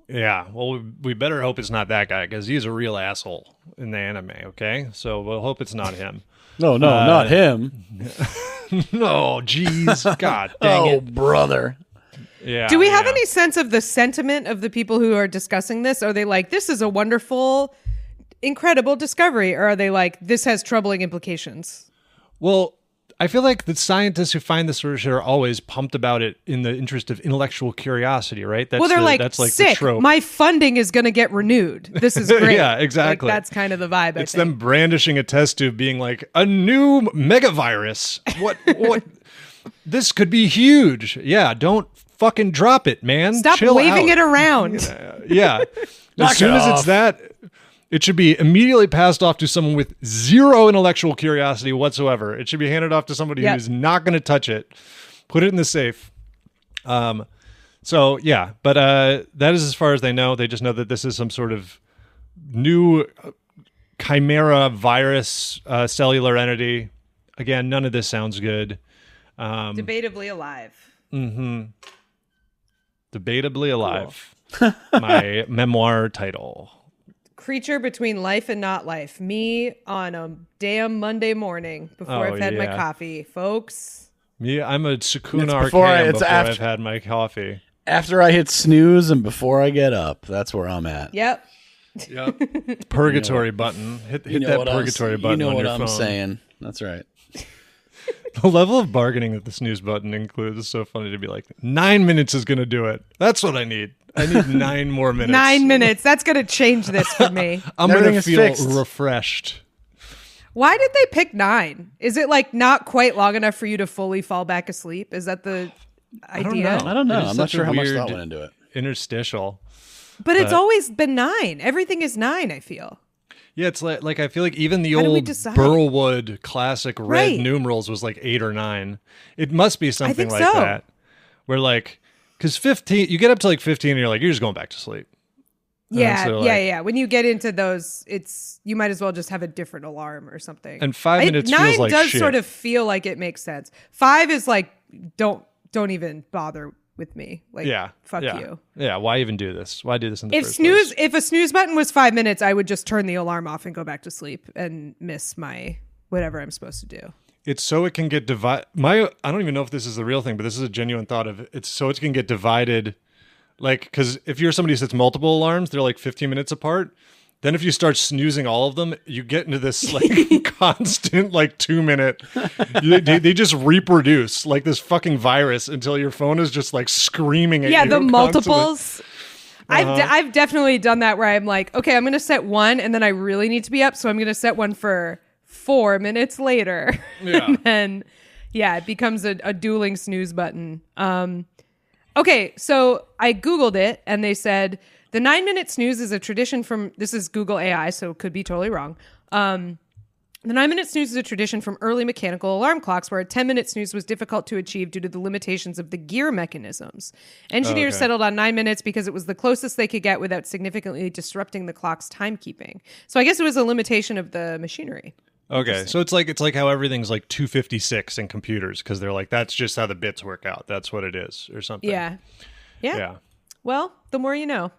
Yeah, well, we better hope it's not that guy because he's a real asshole in the anime, okay? So we'll hope it's not him. No, not him. No, jeez. God dang it. Oh, brother. Yeah. Do we have any sense of the sentiment of the people who are discussing this? Are they like, this is a wonderful, incredible discovery? Or are they like, this has troubling implications? Well, I feel like the scientists who find this sort of shit are always pumped about it in the interest of intellectual curiosity, right? That's that's like sick. The trope. My funding is going to get renewed. This is great. Yeah, exactly. Like, that's kind of the vibe. It's them brandishing a test tube, being like a new megavirus. What? This could be huge. Yeah, don't fucking drop it, man. Stop Chill waving out. it around. Yeah. Knock As soon it as it's off. that, it should be immediately passed off to someone with zero intellectual curiosity whatsoever. It should be handed off to somebody who's not going to touch it. Put it in the safe. So yeah, but that is as far as they know. They just know that this is some sort of new chimera virus cellular entity. Again, none of this sounds good. Debatably alive. Mm-hmm. Debatably alive. Cool. My memoir title. Creature between life and not life. Me on a damn Monday morning before I've had my coffee, folks. Me, I'm a Sukuna Arcane before I've had my coffee. After I hit snooze and before I get up, that's where I'm at. Yep. Purgatory button. Hit that purgatory button on your phone. You know what I'm saying. That's right. The level of bargaining that the snooze button includes is so funny to be like, 9 minutes is going to do it. That's what I need. I need 9 more minutes. 9 minutes. That's going to change this for me. I'm going to feel refreshed. Why did they pick 9? Is it like not quite long enough for you to fully fall back asleep? Is that the idea? I don't know. I'm not sure how much thought went into it. Interstitial. But it's always been 9. Everything is 9, I feel. Yeah, it's like I feel like even the old Burlwood classic red numerals was like 8 or 9. It must be something like that. Where like, because 15, you get up to like 15 and you're just going back to sleep. Yeah. When you get into those, you might as well just have a different alarm or something. And 5 minutes feels like 9 does shit. sort of feel like it makes sense. 5 is like, don't even bother with me. Like, fuck you. Yeah, why even do this? Why do this in the first place? If a snooze button was 5 minutes, I would just turn the alarm off and go back to sleep and miss my whatever I'm supposed to do. It's so it can get divided. I don't even know if this is the real thing, but this is a genuine thought of it's so it can get divided. Like, because if you're somebody who sets multiple alarms, they're like 15 minutes apart. Then if you start snoozing all of them, you get into this like constant like 2 minute. They just reproduce like this fucking virus until your phone is just like screaming at you. Yeah, the multiples. I've definitely done that where I'm like, okay, I'm going to set 1 and then I really need to be up. So I'm going to set 1 for 4 minutes later. Yeah. And then, it becomes a dueling snooze button. Okay, so I Googled it and they said, the 9-minute snooze is a tradition from, this is Google AI, so it could be totally wrong. The 9-minute snooze is a tradition from early mechanical alarm clocks where a 10-minute snooze was difficult to achieve due to the limitations of the gear mechanisms. Engineers settled on 9 minutes because it was the closest they could get without significantly disrupting the clock's timekeeping. So I guess it was a limitation of the machinery. Okay, so it's like how everything's like 256 in computers because they're like, that's just how the bits work out. That's what it is or something. Yeah. Well, the more you know.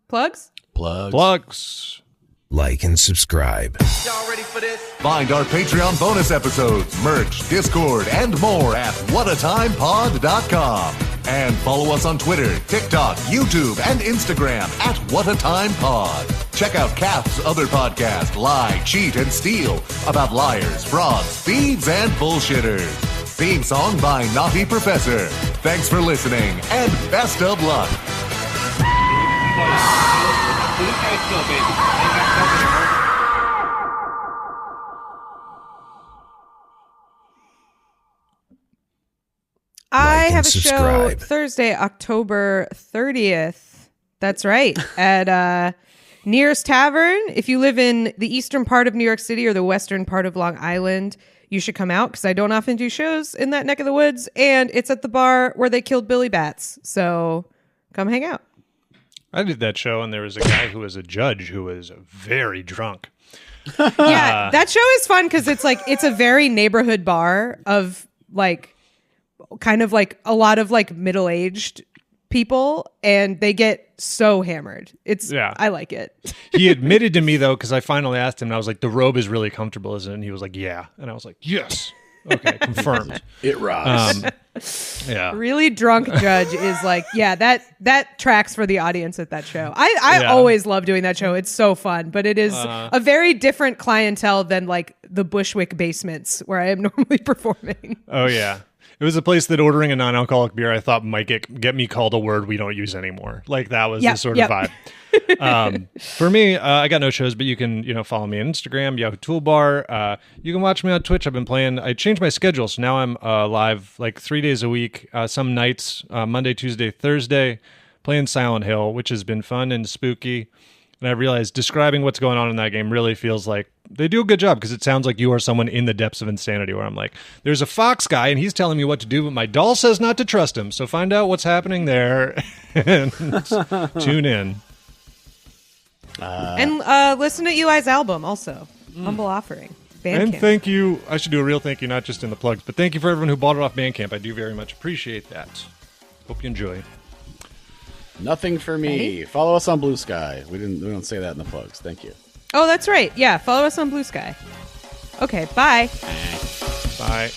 Plugs? Plugs. Like and subscribe. Y'all ready for this? Find our Patreon bonus episodes, merch, Discord, and more at whatatimepod.com. And follow us on Twitter, TikTok, YouTube, and Instagram at whatatimepod. Check out Kath's other podcast, Lie, Cheat, and Steal, about liars, frauds, thieves, and bullshitters. Theme song by Naughty Professor. Thanks for listening, and best of luck. I have a show Thursday, October 30th. That's right. At Nearest Tavern. If you live in the eastern part of New York City or the western part of Long Island, you should come out because I don't often do shows in that neck of the woods. And it's at the bar where they killed Billy Bats. So come hang out. I did that show, and there was a guy who was a judge who was very drunk. Yeah, that show is fun because it's a very neighborhood bar of like kind of like a lot of like middle-aged people, and they get so hammered. I like it. He admitted to me though, because I finally asked him, and I was like, "The robe is really comfortable, isn't it?" And he was like, "Yeah," and I was like, "Yes." Okay, confirmed. It rocks. Yeah. Really drunk judge is like, that tracks for the audience at that show. I always love doing that show. It's so fun, but it is a very different clientele than like the Bushwick basements where I am normally performing. Oh yeah. It was a place that ordering a non-alcoholic beer I thought might get me called a word we don't use anymore. Like that was the sort of vibe. For me, I got no shows, but you can follow me on Instagram, Yahoo Toolbar. You can watch me on Twitch. I changed my schedule, so now I'm live like 3 days a week. Some nights, Monday, Tuesday, Thursday, playing Silent Hill, which has been fun and spooky. And I realized describing what's going on in that game really feels like they do a good job because it sounds like you are someone in the depths of insanity where I'm like, there's a fox guy and he's telling me what to do, but my doll says not to trust him. So find out what's happening there and tune in. And listen to Eli's album also. Humble Offering. Bandcamp. And thank you. I should do a real thank you, not just in the plugs, but thank you for everyone who bought it off Bandcamp. I do very much appreciate that. Hope you enjoy. Nothing for me. Ready? Follow us on Blue Sky. We don't say that in the plugs. Thank you. Oh, that's right. Yeah, follow us on Blue Sky. Okay, bye. Bye.